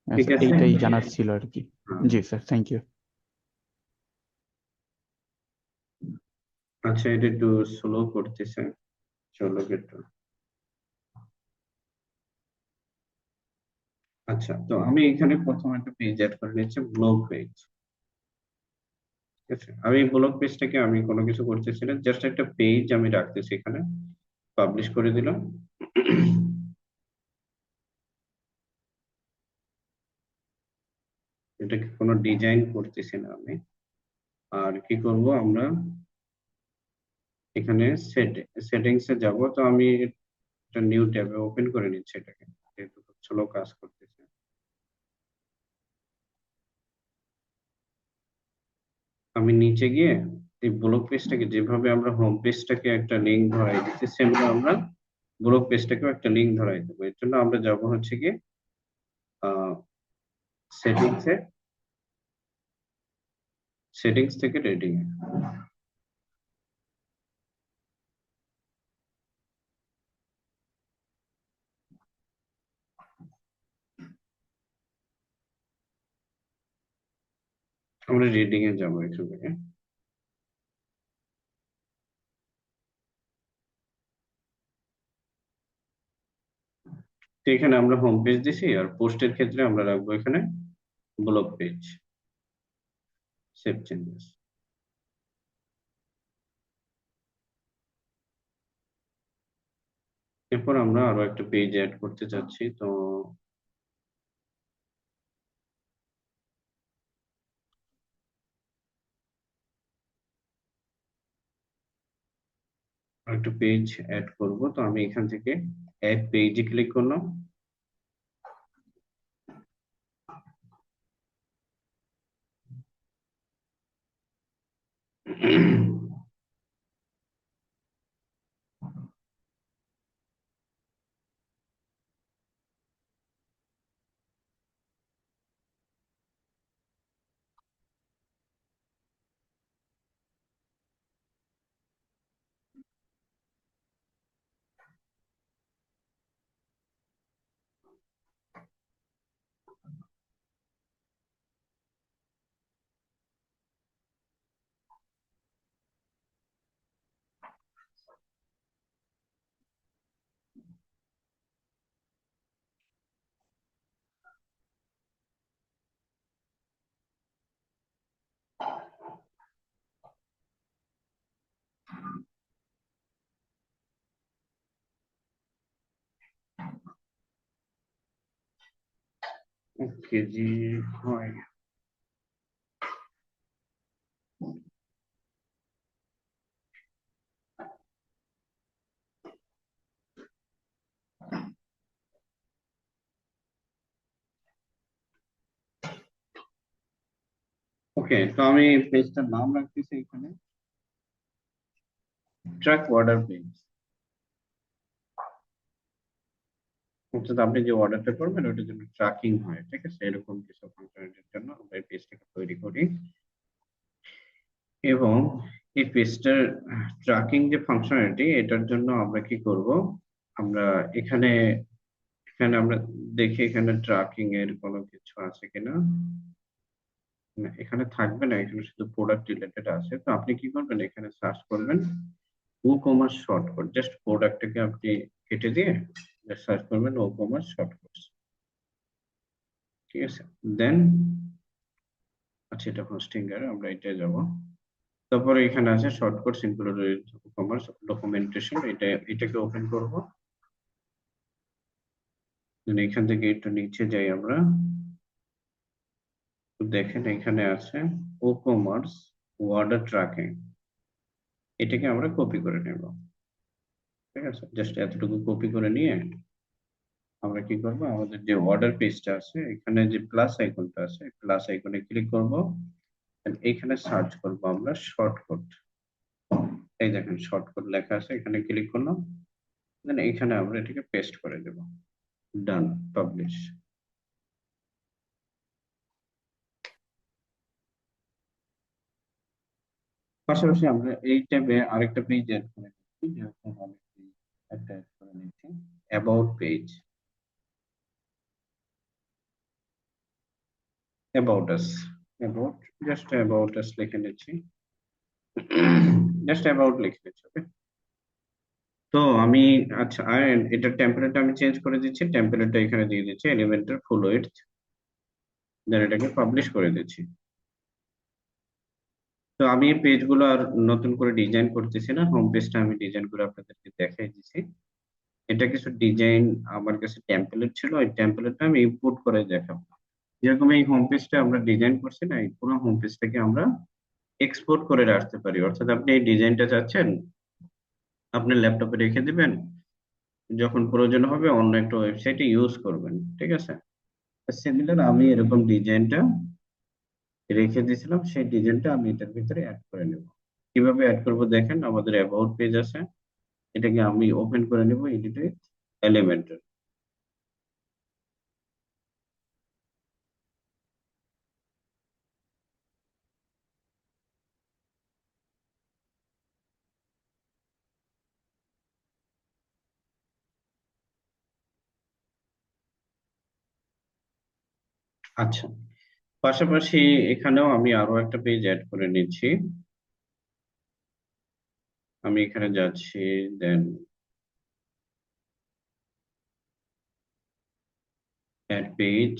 ঠিক আচ্ছা, আছে। এইটাই জানার ছিল আর কি। হ্যাঁ। জি স্যার, থ্যাংক ইউ। আচ্ছা, এটা একটু স্লো করতেছে, চলো একটু। আচ্ছা, তো আমি এখানে প্রথম একটা পেজ অ্যাড করে নিচ্ছি, ব্লগ পেজ, ঠিক আছে। আমি ব্লগ পেজটাকে আমি কোনো কিছু করতেছি না, জাস্ট একটা পেজ আমি রাখতেছি এখানে, পাবলিশ করে দিলাম। এটাকে কোনো ডিজাইন করতেছি না আমি। আর কি করব আমরা, এখানে সেটিংস এ যাব। তো আমি একটা নিউ ট্যাবে ওপেন করে নিচ্ছি এটাকে, যেহেতু খুব স্লো কাজ করতেছে। আমি নিচে গিয়ে এই ব্লগ পেজটাকে যেভাবে আমরা হোম পেজটাকে একটা লিঙ্ক ধরাই দিচ্ছি, সেমভাবে আমরা ব্লগ পেজটাকেও একটা লিঙ্ক ধরাই দেবো। এর জন্য আমরা যাব হচ্ছে গিয়ে সেটিংসে, সেটিংস থেকে রেটিং এ। আমরা রেটিং এ যাবো এখান থেকে। তো এখানে আমরা হোম পেজ দিছি, আর পোস্টের ক্ষেত্রে আমরা রাখবো এখানে ব্লগ পেজ। Save changes. এরপর আমরা আরো একটা পেজ অ্যাড করতে চাচ্ছি, তো একটা পেজ অ্যাড করব। তো আমি এখান থেকে অ্যাড পেজে ক্লিক করলাম। কেজি হয়। ওকে, তো আমি পেজটার নাম রাখতেছি এখানে ট্র্যাক অর্ডার পেজ। অর্থাৎ আপনি যে অর্ডারটা করবেন ওটার জন্য ট্র্যাকিং হয়, ঠিক আছে, এরকম কিছু ফাংশনালিটির জন্য আমরা এই পেজটাকে তৈরি করি। এবং এই পেজটার ট্র্যাকিং যে ফাংশনালিটি, এটার জন্য আমরা কি করব, আমরা এখানে এখানে আমরা দেখি এখানে ট্র্যাকিং এর কোনো কিছু আছে কিনা। না, এখানে থাকবে না, এখানে শুধু প্রোডাক্ট রিলেটেড আছে। তো আপনি কি করবেন, এখানে সার্চ করবেন ও কমার্স শর্টকাট, জাস্ট প্রোডাক্টটাকে আপনি কেটে দিয়ে সার্চ করবেন ও কমার্স শর্টকাট, ঠিক আছে। দেন আচ্ছা, এটা হোস্টিং এর, আমরা এটা যাব। তারপরে এখানে আছে শর্টকাটস ইনক্লুডেড কমার্স ডকুমেন্টেশন, এটাকে ওপেন করব। Then এখান থেকে একটু নিচে যাই আমরা, তো দেখেন এখানে আছে ও কমার্স অর্ডার ট্র্যাকিং, এটাকে আমরা কপি করে নেব, ঠিক আছে। জাস্ট এতটুকু কপি করে নিয়ে আমরা কি করব, আমাদের যে অর্ডার পেজটা আছে এখানে যে প্লাস আইকনটা আছে, প্লাস আইকনে ক্লিক করব। এখানে সার্চ করব আমরা শর্টকাট। এই দেখেন শর্টকাট লেখা আছে, এখানে ক্লিক করলাম। দেন এখানে আমরা এটাকে পেস্ট করে দেব। ডান, পাবলিশ। পাশাপাশি আমরা এই ট্যাবে আরেকটা পেজ অ্যাড করে নিচ্ছি, যেরকম আমি একটা অ্যাড করে নিচ্ছি, about page. About us, about, just about us লিখে নিচ্ছি, জাস্ট অ্যাবাউট লিখে নিচ্ছি, ওকে। তো আমি, আচ্ছা, আর এটা টেম্পলেট আমি চেঞ্জ করে দিচ্ছি, টেম্পলেটটা এখানে দিয়ে দিচ্ছি এলিমেন্টের ফুল উইডথ। দেন এটাকে পাবলিশ করে দিচ্ছি। তো আমি এই পেজগুলো আর নতুন করে ডিজাইন করতেছি না, হোম পেজটা আমি ডিজাইন করে আপনাদেরকে দেখাই দিচ্ছি। এটা কিছু ডিজাইন আমার কাছে টেম্পলেট ছিল, ওই টেম্পলেটটা আমি ইম্পোর্ট করে দেখাবো। যেরকম এই হোম পেজটা আমরা ডিজাইন করছি না, এই পুরো হোম পেজটাকে আমরা এক্সপোর্ট করে রাখতে পারি। অর্থাৎ আপনি এই ডিজাইনটা চাচ্ছেন আপনার ল্যাপটপে রেখে দিবেন, যখন প্রয়োজন হবে অন্য একটা ওয়েবসাইটে ইউজ করবেন, ঠিক আছে। সিমিলার আমি এরকম ডিজাইনটা রেখে দিয়েছিলাম, সেই ডিজাইনটা আমি এটার ভিতরে অ্যাড করে নেব। কিভাবে অ্যাড করব দেখেন, আমাদের অ্যাবাউট পেজ আছে, এটাকে আমি ওপেন করে নেব এডিট উইথ এলিমেন্টর। আচ্ছা, পাশাপাশি এখানেও আমি আরো একটা পেজ অ্যাড করে নিচ্ছি। আমি এখানে যাচ্ছি, দেন অ্যাড পেজ।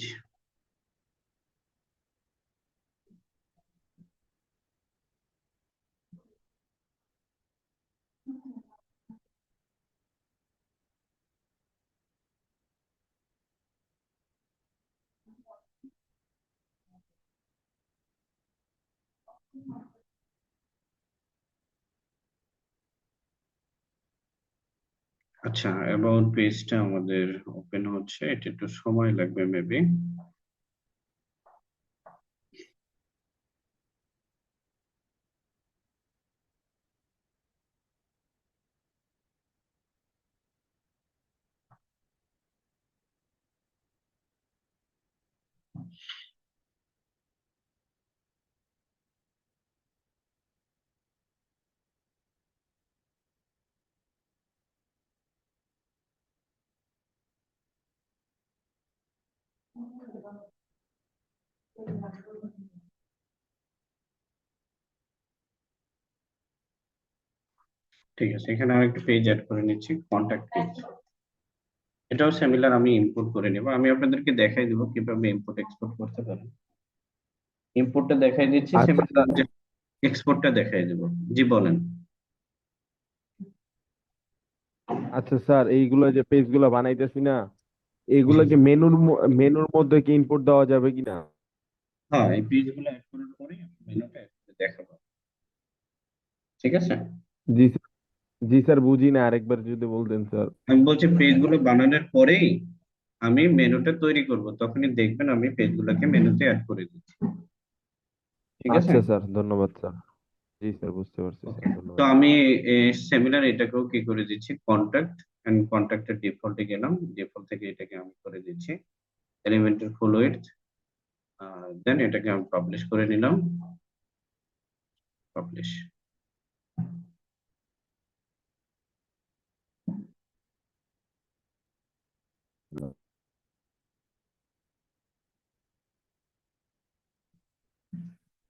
আচ্ছা, অ্যাবাউট পেজটা আমাদের ওপেন হচ্ছে, এটা একটু সময় লাগবে মেবি। ঠিক আছে, এখানে আরেকটা পেজ অ্যাড করে নিচ্ছি, কন্ট্যাক্ট পেজ। এটাও সিমিলার, আমি ইম্পোর্ট করে নেব। আমি আপনাদেরকে দেখাই দেবো কিভাবে ইম্পোর্ট এক্সপোর্ট করতে পারেন। ইম্পোর্টটা দেখাই দিচ্ছি, আচ্ছা সিমিলার স্যার। যে এক্সপোর্টটা দেখাই দেবো। জি বলেন। আচ্ছা স্যার, এইগুলো যে পেজ গুলো বানাইতেছি না, জি। এগুলো কি মেনুর মধ্যে কি ইনপুট দেওয়া যাবে কিনা? হ্যাঁ, এই পেজগুলো অ্যাড করার পরে মেনুটা দেখাবো। ঠিক আছে, জি স্যার। জি স্যার, বুঝি না, আরেকবার যদি বলতেন স্যার। আমি বলছি পেজগুলো বানানোর পরেই আমি মেনুটা তৈরি করব, তখনই দেখবেন আমি পেজগুলোকে মেনুতে অ্যাড করে দিচ্ছি। ঠিক আছে। আচ্ছা স্যার, ধন্যবাদ স্যার। জি স্যার, বুঝতে পারছি ওকে, স্যার, তো ধন্যবাদ। আমি সেমিনার এটাকেও কি করে দিচ্ছি, কন্টাক্ট এন্ড কন্টাক্টের ডিফল্টে গেলাম, ডিফল্ট থেকে এটাকে আমি করে দিচ্ছি এলিমেন্টের ফুল উইডথ। দেন এটাকে আমি পাবলিশ করে নিলাম, পাবলিশ।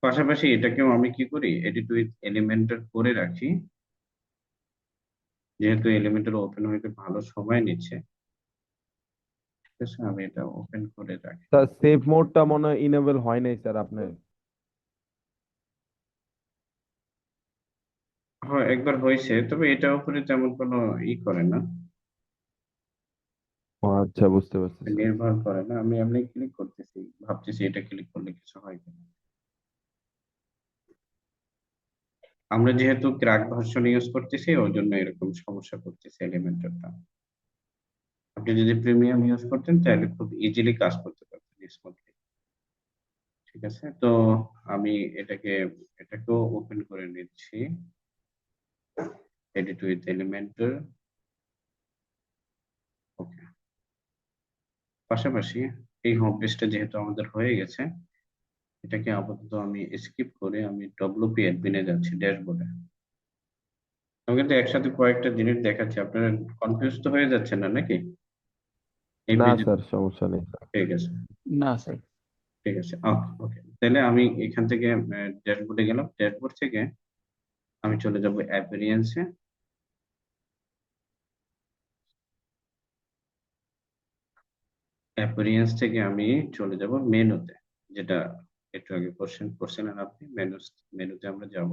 পাশাপাশি এটাকেও আমি কি করি, এডিট উইথ এলিমেন্টর করে রাখি, যেহেতু এলিমেন্টর ওপেন হইতে ভালো সময় নিচ্ছে। ঠিক আছে, আমি এটা ওপেন করে রাখি। স্যার, সেভ মোডটা মনে হয় ইনেবল হয় নাই স্যার আপনার। হ্যাঁ, একবার হয়েছে, তবে এটার উপরে তেমন কোনো করে না, ও আচ্ছা, বুঝতে পারছি স্যার। নির্ভর করে না। আমি এমনি ক্লিক করতেছি, ভাবতেছি এটা ক্লিক করলে কিছু হয় কিনা। আমরা যেহেতু ক্র্যাক ভার্সন ইউজ করতেছি, ওই জন্য এরকম সমস্যা করতেছে এলিমেন্টরটা। আপনি যদি প্রিমিয়াম ইউজ করতেন তাহলে খুব ইজিলি কাজ করতে পারতেন স্মুথলি। ঠিক আছে, তো আমি এটাকে এটাকেও ওপেন করে নিচ্ছি, এডিট উইথ এলিমেন্টর। ওকে, পাশাপাশি এই হোম পেজটা যেহেতু আমাদের হয়ে গেছে, এটাকে আপাতত আমি স্কিপ করে আমি ডব্লিউপি অ্যাডমিনে যাচ্ছি, ড্যাশবোর্ডে। আমি কিন্তু একসাথে কয়েকটা জিনিস দেখাচ্ছি, আপনারা কনফিউজ তো হয়ে যাচ্ছেন না নাকি এই না পেজে? স্যার, সমস্যা নেই স্যার। ঠিক আছে, না স্যার। ঠিক আছে, ওকে ওকে, তাহলে আমি এখান থেকে ড্যাশবোর্ডে গেলাম, ড্যাশবোর্ড থেকে আমি চলে যাব অ্যাপিরিয়েন্সে। অ্যাপিরিয়েন্স থেকে আমি চলে যাব মেনুতে, যেটা একটু আগে কোশ্চেন করছিলেন আপনি। মেনুতে আমরা যাব।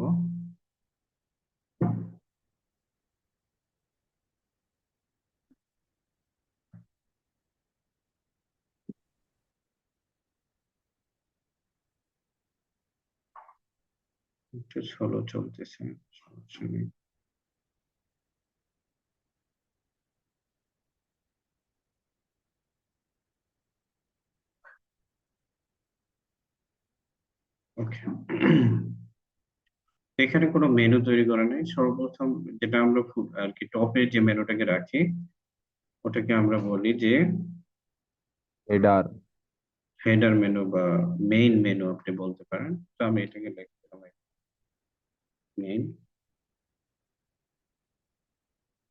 একটু স্লো চলতেছে, সমস্যা নেই। ওকে। এখানে কোনো মেনু তৈরি করা নেই। সর্বপ্রথম যেটা আমরা আর কি টপে যে মেনুটাকে রাখি ওটাকে আমরা বলি যে হেডার। হেডার মেনু বা মেইন মেনু আপনি বলতে পারেন। তো আমি এটাকে লিখলাম মেইন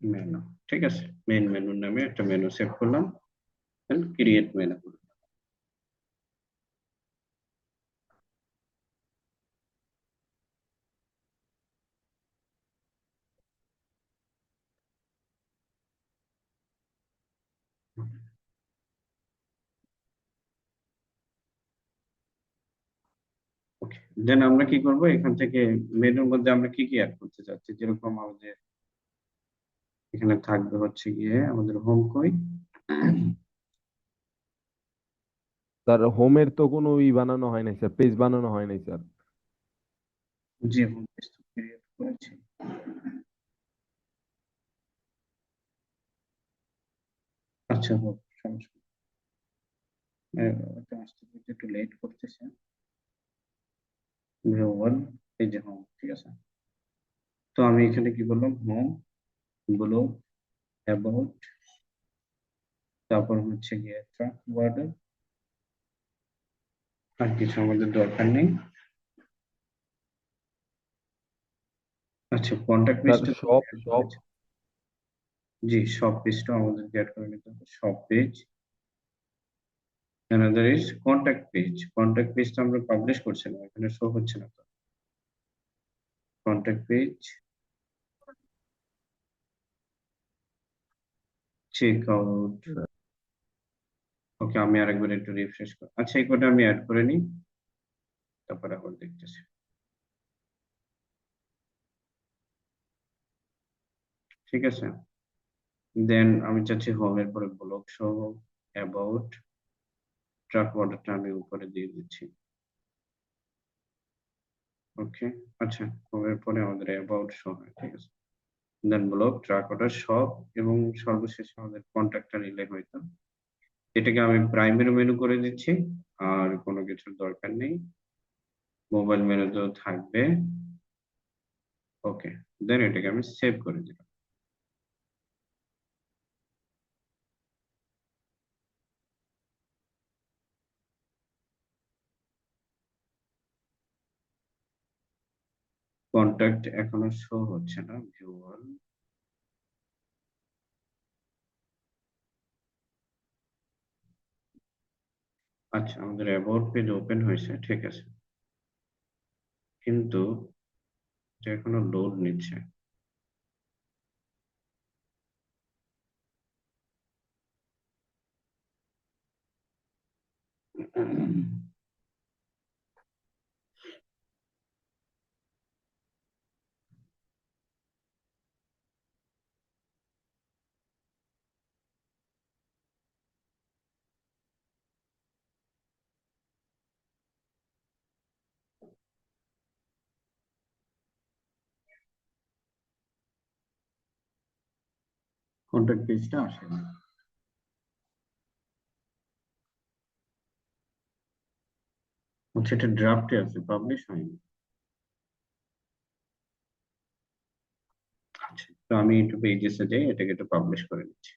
মেনু। ঠিক আছে, মেইন মেনু নামে একটা মেনু সেভ করলাম, ক্রিয়েট মেনু। ওকে, দেন আমরা কি করব, এখান থেকে মেনুর মধ্যে আমরা কি কি অ্যাড করতে চাচ্ছি, যেরকম আমাদের এখানে থাকবে হচ্ছে গিয়ে আমাদের হোম কই। স্যার হোমের তো কোনো বানানো হয় নাই স্যার, পেজ বানানো হয় নাই স্যার। যে হোম পেজ তো ক্রিয়েট করেছি। আচ্ছা হোক, সমস্যা নেই। ওটা আসতে একটু লেট করতেছে। ভিউ ওয়ান, এই যে হোম, ঠিক আছে। তো আমি এখানে কি বললাম, হোম, ব্লগ, অ্যাবাউট, তারপর হচ্ছে গিয়ে ট্রাক ওয়ার্ডার, আর কিছু আমাদের দরকার নেই। আচ্ছা, কন্টাক্ট স্যার পেজটা শপ শপ জি, সব পেজটা আমাদেরকে অ্যাড করে নিতে হবে, সব page. another is contact page। contact পেজটা আমরা পাবলিশ করছি না, এখানে শো হচ্ছে না তো। contact page, check out. Okay, আমি আরেকবার একটু রিফ্রেশ করি। আচ্ছা, এই কোডটা আমি অ্যাড করে নিই, তারপরে আবার দেখতেছি। ঠিক আছে, দেন আমি চাচ্ছি হোমের পরে ব্লগ শো হোক, অ্যাবাউট, ট্রাক অর্ডারটা আমি উপরে দিয়ে দিচ্ছি। ওকে, আচ্ছা, হোমের পরে আমাদের অ্যাবাউট শো হয়, ঠিক আছে। দেন ব্লগ, ট্রাক অর্ডার, সব, এবং সর্বশেষে আমাদের কন্ট্যাক্টটা নিলে হয়তো। এটাকে আমি প্রাইমারি মেনু করে দিচ্ছি, আর কোনো কিছুর দরকার নেই। মোবাইল মেনুতেও থাকবে। ওকে, দেন এটাকে আমি সেভ করে দিলাম। কন্ট্যাক্ট এখনো শো হচ্ছে না, ভিউ অল। আচ্ছা, আমাদের অ্যাবাউট পেজ ওপেন হয়েছে, ঠিক আছে, কিন্তু এটা এখনো লোড নিচ্ছে। কন্ট্যাক্ট পেজটা আসে না। আচ্ছা, এটা ড্রাফটে আছে, পাবলিশ হয়নি। আচ্ছা, তো আমি একটু পেজেসে যাই, এটাকে একটু পাবলিশ করে নিচ্ছি।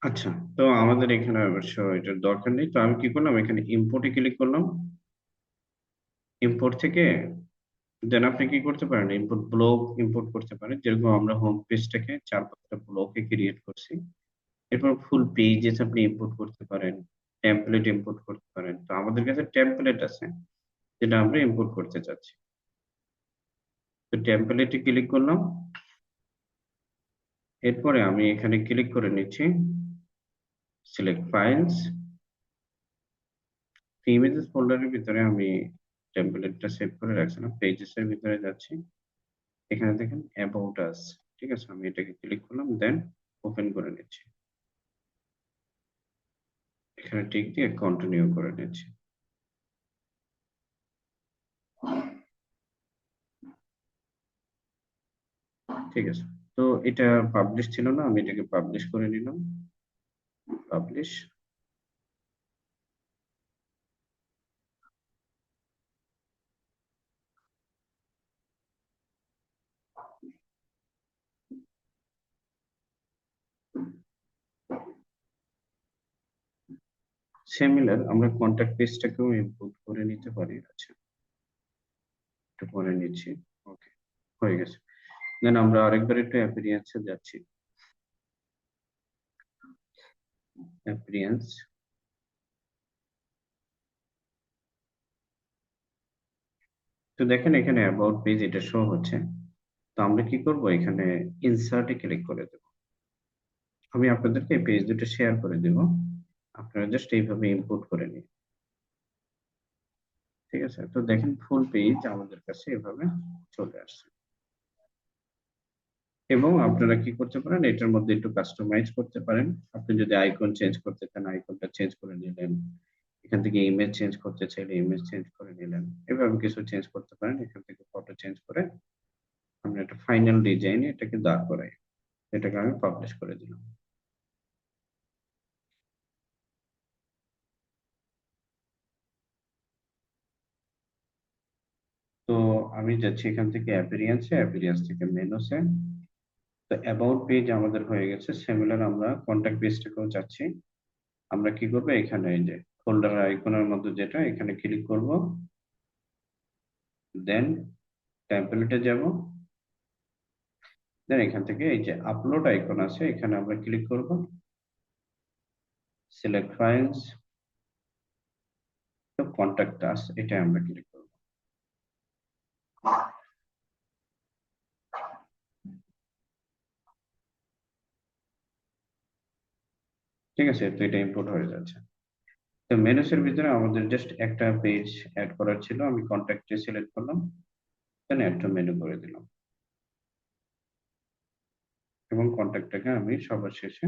আচ্ছা, তো আমাদের এখানে অবশ্য এটার দরকার নেই। তো আমি কি করলাম, এখানে ইম্পোর্টে ক্লিক করলাম। ইম্পোর্ট থেকে দেন আপনি কি করতে পারেন, ইম্পোর্ট ব্লক ইম্পোর্ট করতে পারেন, যেরকম আমরা হোম পেজটাকে 4-5টা ব্লকে ক্রিয়েট করছি। এরপর ফুল পেজেস আপনি ইম্পোর্ট করতে পারেন, টেমপ্লেট ইম্পোর্ট করতে পারেন। তো আমাদের কাছে টেমপ্লেট আছে, যেটা আমরা ইম্পোর্ট করতে চাচ্ছি। তো টেমপ্লেটে ক্লিক করলাম, এরপরে আমি এখানে ক্লিক করে নিচ্ছি সিলেক্ট ফাইলস, ইমেজেস ফোল্ডারের ভিতরে আমি টেমপ্লেটটা সেভ করে রাখছিলাম, পেজেস এর ভিতরে যাচ্ছি, এখানে দেখেন অ্যাবাউট আস, ঠিক আছে, আমি এটাকে ক্লিক করলাম, দেন ওপেন করে নিচ্ছি, এখানে টিক দিয়ে কন্টিনিউ করে নিচ্ছি। ঠিক আছে, তো এটা পাবলিশ ছিল না, আমি এটাকে পাবলিশ করে নিলাম, পাবলিশ। সিমিলার আমরা কন্টাক্ট পেজটাকেও ইম্পোর্ট করে নিতে পারি। আচ্ছা, একটু করে নিচ্ছি, ওকে, হয়ে গেছে। দেন আমরা আরেকবার একটু অ্যাপিরিয়েন্সে যাচ্ছি, অ্যাপিরিয়েন্স, তো দেখেন এখানে অ্যাবাউট পেজ এটা শো হচ্ছে। তো আমরা কি করব, এখানে ইনসার্টে ক্লিক করে দেব। আমি আপনাদেরকে এই পেজ দুটো শেয়ার করে দেব, আপনারা জাস্ট এইভাবে ইম্পোর্ট করে নিন। ঠিক আছে, তো দেখেন ফুল পেজ আমাদের কাছে এভাবে চলে আসছে। এবং আপনারা কি করতে পারেন, এটার মধ্যে একটু কাস্টমাইজ করতে পারেন। আপনি যদি আইকন চেঞ্জ করতে চান, আইকনটা চেঞ্জ করে নিলেন, এখান থেকে ইমেজ চেঞ্জ করতে চাইলে ইমেজ চেঞ্জ করে নিলেন, এভাবে কিছু চেঞ্জ করতে পারেন। এখান থেকে ফটো চেঞ্জ করে আমরা একটা ফাইনাল ডিজাইনে এটাকে দাঁড় করাই, এটাকে আমি পাবলিশ করে দিলাম। তো আমি যাচ্ছি এখান থেকে অ্যাপিরিয়েন্সে, অ্যাপিরিয়েন্স থেকে মেনুসে। তো অ্যাবাউট পেজ আমাদের হয়ে গেছে। সিমিলার আমরা কন্টাক্ট পেজটাকেও যাচ্ছি। আমরা কি করবো, এখানে এই যে ফোল্ডার আইকনের মধ্যে যেটা, এখানে ক্লিক করব, দেন টেমপ্লেটে যাব, দেন এখান থেকে এই যে আপলোড আইকন আছে, এখানে আমরা ক্লিক করব, সিলেক্ট ফাইলস, তো কন্টাক্ট আস, এটা আমরা ক্লিক করব। ঠিক আছে, তো এটা ইম্পোর্ট হয়ে যাচ্ছে। তো মেনুসের ভিতরে আমাদের জাস্ট একটা পেজ অ্যাড করার ছিল, আমি কন্টাক্টে সিলেক্ট করলাম, দেন অ্যাড টু মেনু করে দিলাম, এবং কন্টাক্টটাকে আমি সবার শেষে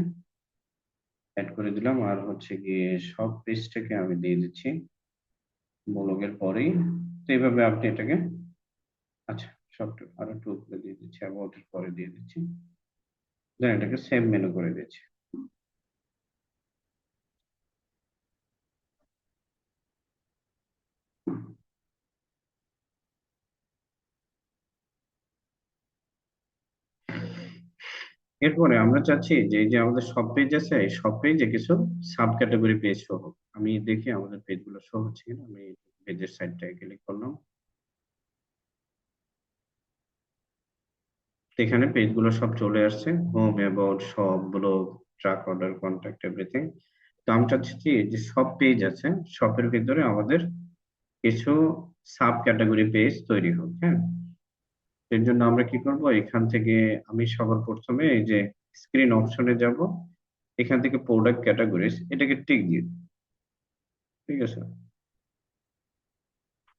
অ্যাড করে দিলাম। আর হচ্ছে গিয়ে সব পেজটাকে আমি দিয়ে দিচ্ছি ব্লগের পরেই। তো এইভাবে আপনি এটাকে, আচ্ছা সব আরো একটু উপরে দিয়ে দিচ্ছি, অ্যাবাউট এর পরে দিয়ে দিচ্ছি, দেন এটাকে সেভ মেনু করে দিচ্ছি। এরপরে আমরা চাচ্ছি যে এই যে আমাদের সব পেজ আছে, এই সব পেজে কিছু সাব ক্যাটাগরি পেজ শো হোক। আমি দেখি আমাদের পেজগুলো শো হচ্ছে কিনা, আমি পেজের সাইডটায় ক্লিক করলাম, এখানে পেজগুলো সব চলে আসছে, হোম, অ্যাবাউট, সব, blog, truck order, contact, everything. তো আমি চাচ্ছি যে এই যে সব পেজ আছে, সবের ভিতরে আমাদের কিছু সাব ক্যাটাগরি পেজ তৈরি হোক। হ্যাঁ, এর জন্য আমরা কি করব, এখান থেকে আমি সবার প্রথমে এই যে স্ক্রিন অপশনে যাব, এখান থেকে প্রোডাক্ট ক্যাটাগরিজ এটাকে টিক দিয়ে দিই। ঠিক আছে,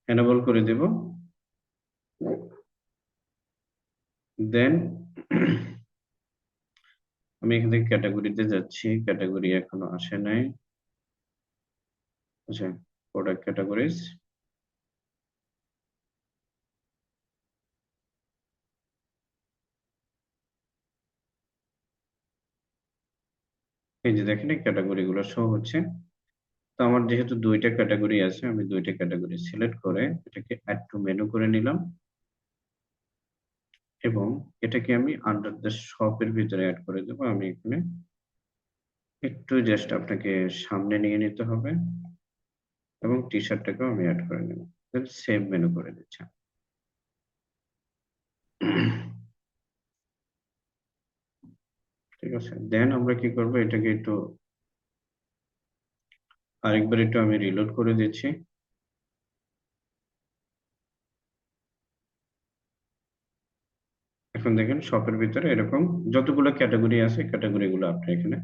এনেবল করে দেব, দেন আমি এখান থেকে ক্যাটাগরিতে যাচ্ছি, ক্যাটাগরি এখনো আসে নাই। আচ্ছা, প্রোডাক্ট ক্যাটাগরিজ, এই যে দেখেন এই ক্যাটাগরি গুলো শো হচ্ছে। তো আমার যেহেতু দুইটা ক্যাটাগরি আছে, আমি দুইটা ক্যাটাগরি সিলেক্ট করে এটাকে অ্যাড টু মেনু করে নিলাম, এবং এটাকে আমি আন্ডার দ্য শপের ভিতরে অ্যাড করে দেবো। আমি এখানে একটু জাস্ট আপনাকে সামনে নিয়ে নিতে হবে, এবং টি শার্টটাকেও আমি অ্যাড করে নেব, সেভ মেনু করে দিচ্ছি। ঠিক আছে, দেন আমরা কি করব, এটাকে একটু আরেকবার একটু আমি রিলোড করে দিচ্ছি। এখন দেখেন শপের ভিতরে এরকম যতগুলো ক্যাটাগরি আছে, ক্যাটাগরি গুলো আপনি এখানে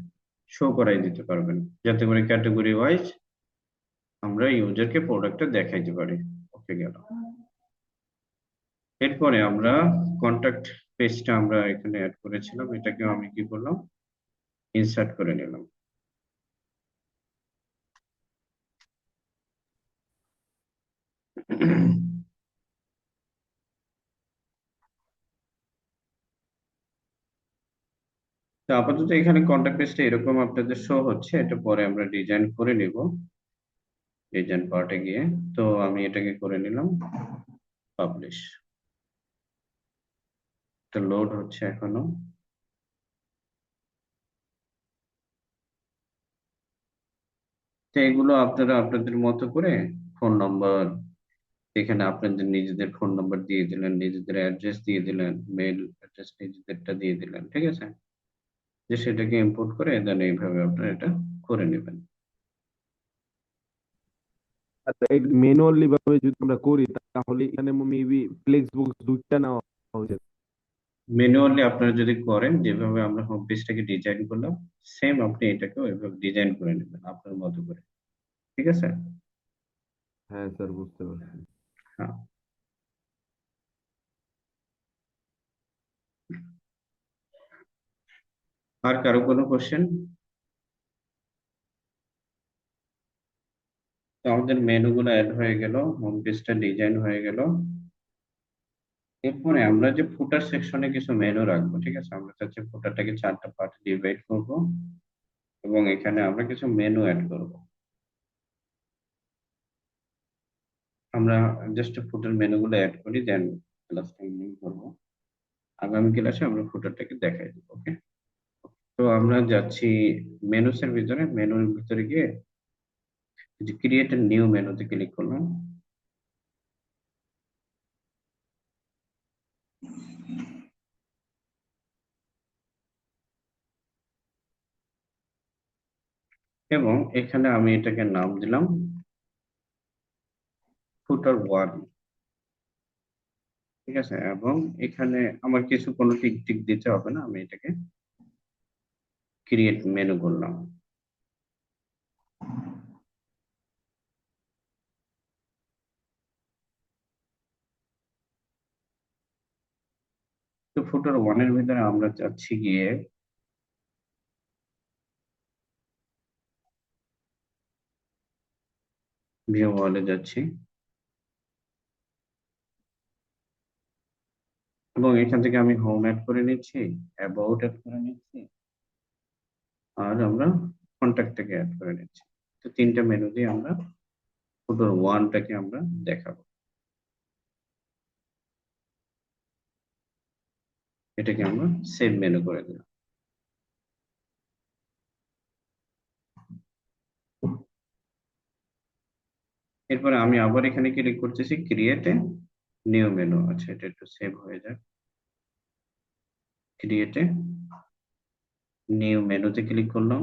শো করাই দিতে পারবেন, যাতে করে ক্যাটাগরি ওয়াইজ আমরা ইউজারকে প্রোডাক্টটা দেখাইতে পারি। ওকে, গেল। এরপরে আমরা কন্টাক্ট পেজটা আমরা এখানে অ্যাড করেছিলাম, এটাকে আমি কি করলাম, ইনসার্ট করে নিলাম। তো আপাতত এখানে কন্টাক্ট পেজটা এরকম আপনাদের শো হচ্ছে, এটা পরে আমরা ডিজাইন করে নিব ডিজাইন পার্টে গিয়ে। তো আমি এটাকে করে নিলাম পাবলিশ। তো লোড হচ্ছে এখনো। তো এগুলো আপনারা আপনাদের মতো করে ফোন নম্বর, এখানে আপনাদের নিজেদের ফোন নাম্বার দিয়ে দিলেন, নিজেদের অ্যাড্রেস দিয়ে দিলেন, মেল অ্যাড্রেস নিজেদেরটা দিয়ে দিলেন, ঠিক আছে? যে সেটাকে ইম্পোর্ট করে দেন এইভাবে আপনারা এটা করে নেবেন। আর ম্যানুয়ালি ভাবে যদি আমরা করি তাহলে এখানে মেবি ফ্লেক্স বক্স দুইটা নেওয়া উচিত। ম্যানুয়ালি আপনারা যদি করেন, যেভাবে আমরা হোম পেজটাকে ডিজাইন করলাম, সেম আপনি এটাকেও এভাবে ডিজাইন করে নেবেন আপনার মতো করে, ঠিক আছে? হ্যাঁ স্যার, বুঝতে পারছি। হ্যাঁ। আর কারো কোনো কোশ্চেন? তো আমাদের মেনু গুলো অ্যাড হয়ে গেল, হোম পেজটা ডিজাইন হয়ে গেল। এরপরে আমরা যে ফুটার সেকশনে কিছু মেনু রাখবো, ঠিক আছে? আমরা চাচ্ছি ফুটারটাকে 4টা পার্টে ডিভাইড করব, এবং এখানে আমরা কিছু মেনু অ্যাড করব। আমরা জাস্ট ফুটার মেনু গুলো অ্যাড করি, দেন ক্লাস টাইমিং করবো। আগামী ক্লাসে আমরা ফুটারটাকে দেখাই দেবো, ওকে? তো আমরা যাচ্ছি মেনুস এর ভিতরে, মেনুর ভিতরে গিয়ে যে ক্রিয়েট এ নিউ মেনুতে ক্লিক করলাম। এবং এখানে আমি এটাকে নাম দিলাম ফুটার 1, ঠিক আছে? এবং এখানে আমার কিছু কোনো টিক টিক দিতে হবে না, আমি এটাকে ক্রিয়েট মেনু করলাম। তো ফুটার 1 এর ভিতরে আমরা যাচ্ছি গিয়ে ভিউ ওয়ালে যাচ্ছি, এবং এখান থেকে আমি হোম অ্যাড করে নিচ্ছি, অ্যাবাউট অ্যাড করে নিচ্ছি, আর আমরা কন্ট্যাক্ট থেকে অ্যাড করে নিচ্ছি। তো 3টা মেনু দিয়ে আমরা ফুটার 1টাকে আমরা দেখাবো। এটাকে আমরা সেভ মেনু করে দিলাম। এরপরে আমি আবার এখানে ক্লিক করতেছি ক্রিয়েট এ নিউ মেনু। আচ্ছা, এটা একটু সেভ হয়ে যাক। ক্রিয়েট এ নিউ মেনুতে ক্লিক করলাম,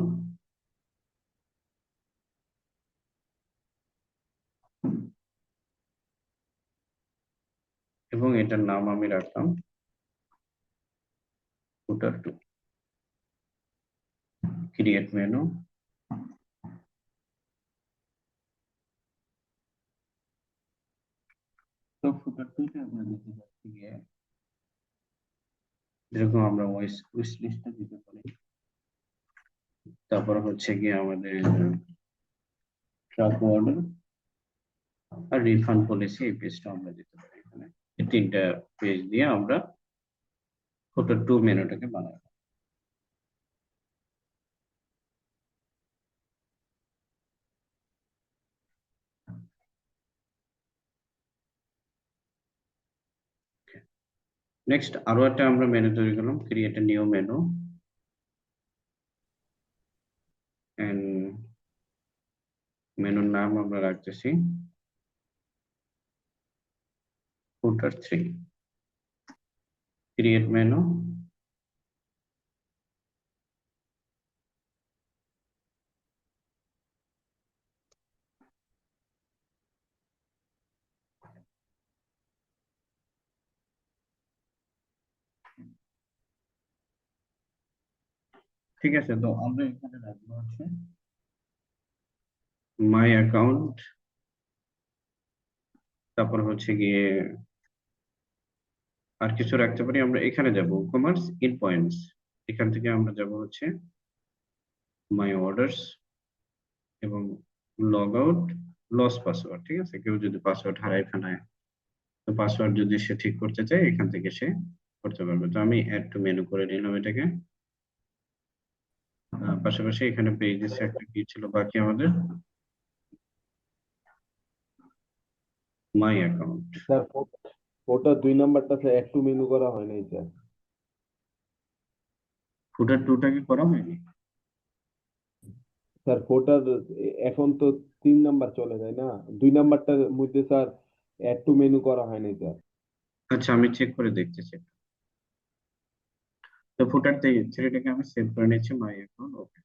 এবং এটার নাম আমি রাখলাম ফুটার 2। ক্রিয়েট মেনু, তো ফুটার 2তে আমরা দিতে যাচ্ছি গিয়ে, যেরকম আমরা উইশ লিস্টটা দিতে পারি, তারপর হচ্ছে গিয়ে আমাদের ট্রাক অর্ডার আর রিফান্ড পলিসি, এই পেজটা আমরা দিতে পারি এখানে। এই 3টা পেজ দিয়ে আমরা ফুটার 2 মেনুটাকে বানাবো। নেক্সট আরো একটা আমরা মেনু তৈরি করলাম, create a new menu, and মেনুর নাম আমরা রাখতেছি ফুটার 3। ক্রিয়েট মেনু, ঠিক আছে? তো আমরা এখানে রাখবো হচ্ছে মাই অ্যাকাউন্ট, তারপর হচ্ছে গিয়ে আর কিছু রাখতে পারি। আমরা এখানে যাব কমার্স ইন পয়েন্টস, এখান থেকে আমরা যাব হচ্ছে মাই অর্ডারস এবং লগ আউট, লস পাসওয়ার্ড। ঠিক আছে, কেউ যদি পাসওয়ার্ড হারায় ফেলায়, তো পাসওয়ার্ড যদি সে ঠিক করতে চায় এখান থেকে সে করতে পারবে। তো আমি অ্যাড টু মেনু করে নিলাম এটাকে। পাশাপাশি এখানে পেজেস একটা কি ছিল বাকি আমাদের, মাই অ্যাকাউন্ট। স্যার ওটা 2 নাম্বারটা স্যার একটু মেনু করা হয় নাই স্যার। ফুটার টুটাকে করা হয়নি? স্যার ফোটার এখন তো 3 নাম্বার চলে যায় না, 2 নাম্বারটার মধ্যে স্যার একটু মেনু করা হয় নাই স্যার। আচ্ছা, আমি চেক করে দেখতেছি। তো ফুটার থ্রিটাকে আমি সেভ করে নিচ্ছি মাই অ্যাকাউন্ট। ওকে,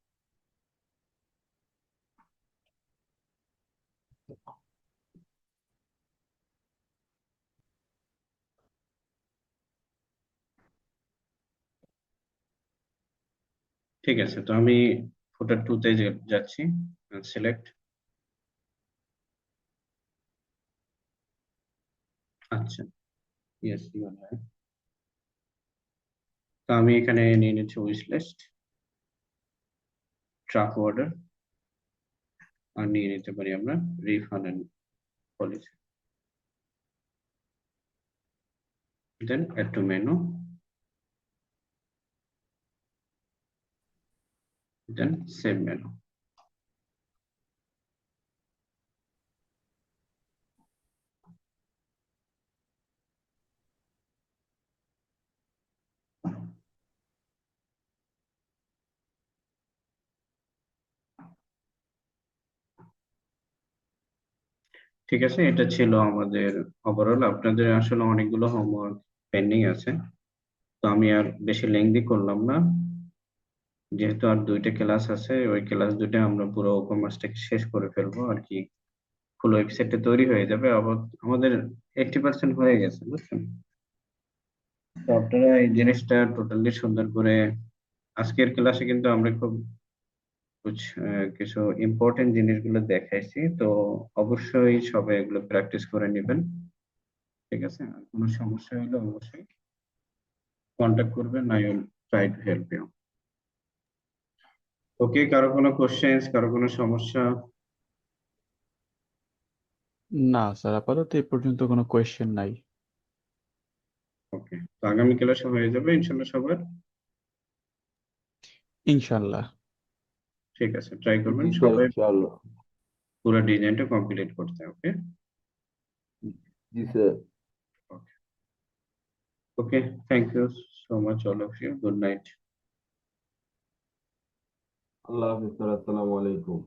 ঠিক আছে। তো আমি ফুটার টুতে যাচ্ছি, সিলেক্ট। আচ্ছা, ইয়েস ইউ আর রাইট। তো আমি এখানে নিয়ে নিচ্ছি উইশ লিস্ট, ট্রাক অর্ডার, আর নিয়ে নিতে পারি আমরা refund and policy, then add to menu, then save menu. ঠিক আছে, এটা ছিল আমাদের ওভারঅল। আপনাদের আসলে অনেকগুলো হোমওয়ার্ক পেন্ডিং আছে, তো আমি আর বেশি লেংদি করলাম না। যেহেতু আর 2টা ক্লাস আছে, ওই ক্লাস 2টা আমরা পুরো কমার্সটাকে শেষ করে ফেলবো আর কি। ফুল ওয়েবসাইটটা তৈরি হয়ে যাবে। আবার আমাদের 80% হয়ে গেছে, বুঝছেন? তো আপনারা এই জিনিসটা টোটালি সুন্দর করে, আজকের ক্লাসে কিন্তু আমরা খুব কিছু ইম্পর্টেন্ট জিনিসগুলো দেখাইছি, তো অবশ্যই সবাই এগুলো প্র্যাকটিস করে নেবেন। ঠিক আছে, আর কোনো সমস্যা হলে অবশ্যই কন্ট্যাক্ট করবেন, I will try to help you. Okay, কারো কোনো কোশ্চেন্স, কারো কোনো সমস্যা? না স্যার, আপাতত এ পর্যন্ত কোনো কোয়েশ্চেন নাই। ওকে, তো আগামী ক্লাসে হয়ে যাবে ইনশাল্লাহ সবার। ইনশাল্লাহ। ঠিক আছে, ট্রাই করবেন জি স্যার সবাই ইনশাআল্লাহ। পুরো ডিজাইনটা কমপ্লিট করতে। ওকে, জি sir. Okay, okay, thank you so much all of you. Good night. আল্লাহ হাফিজ স্যার, আসসালামু আলাইকুম।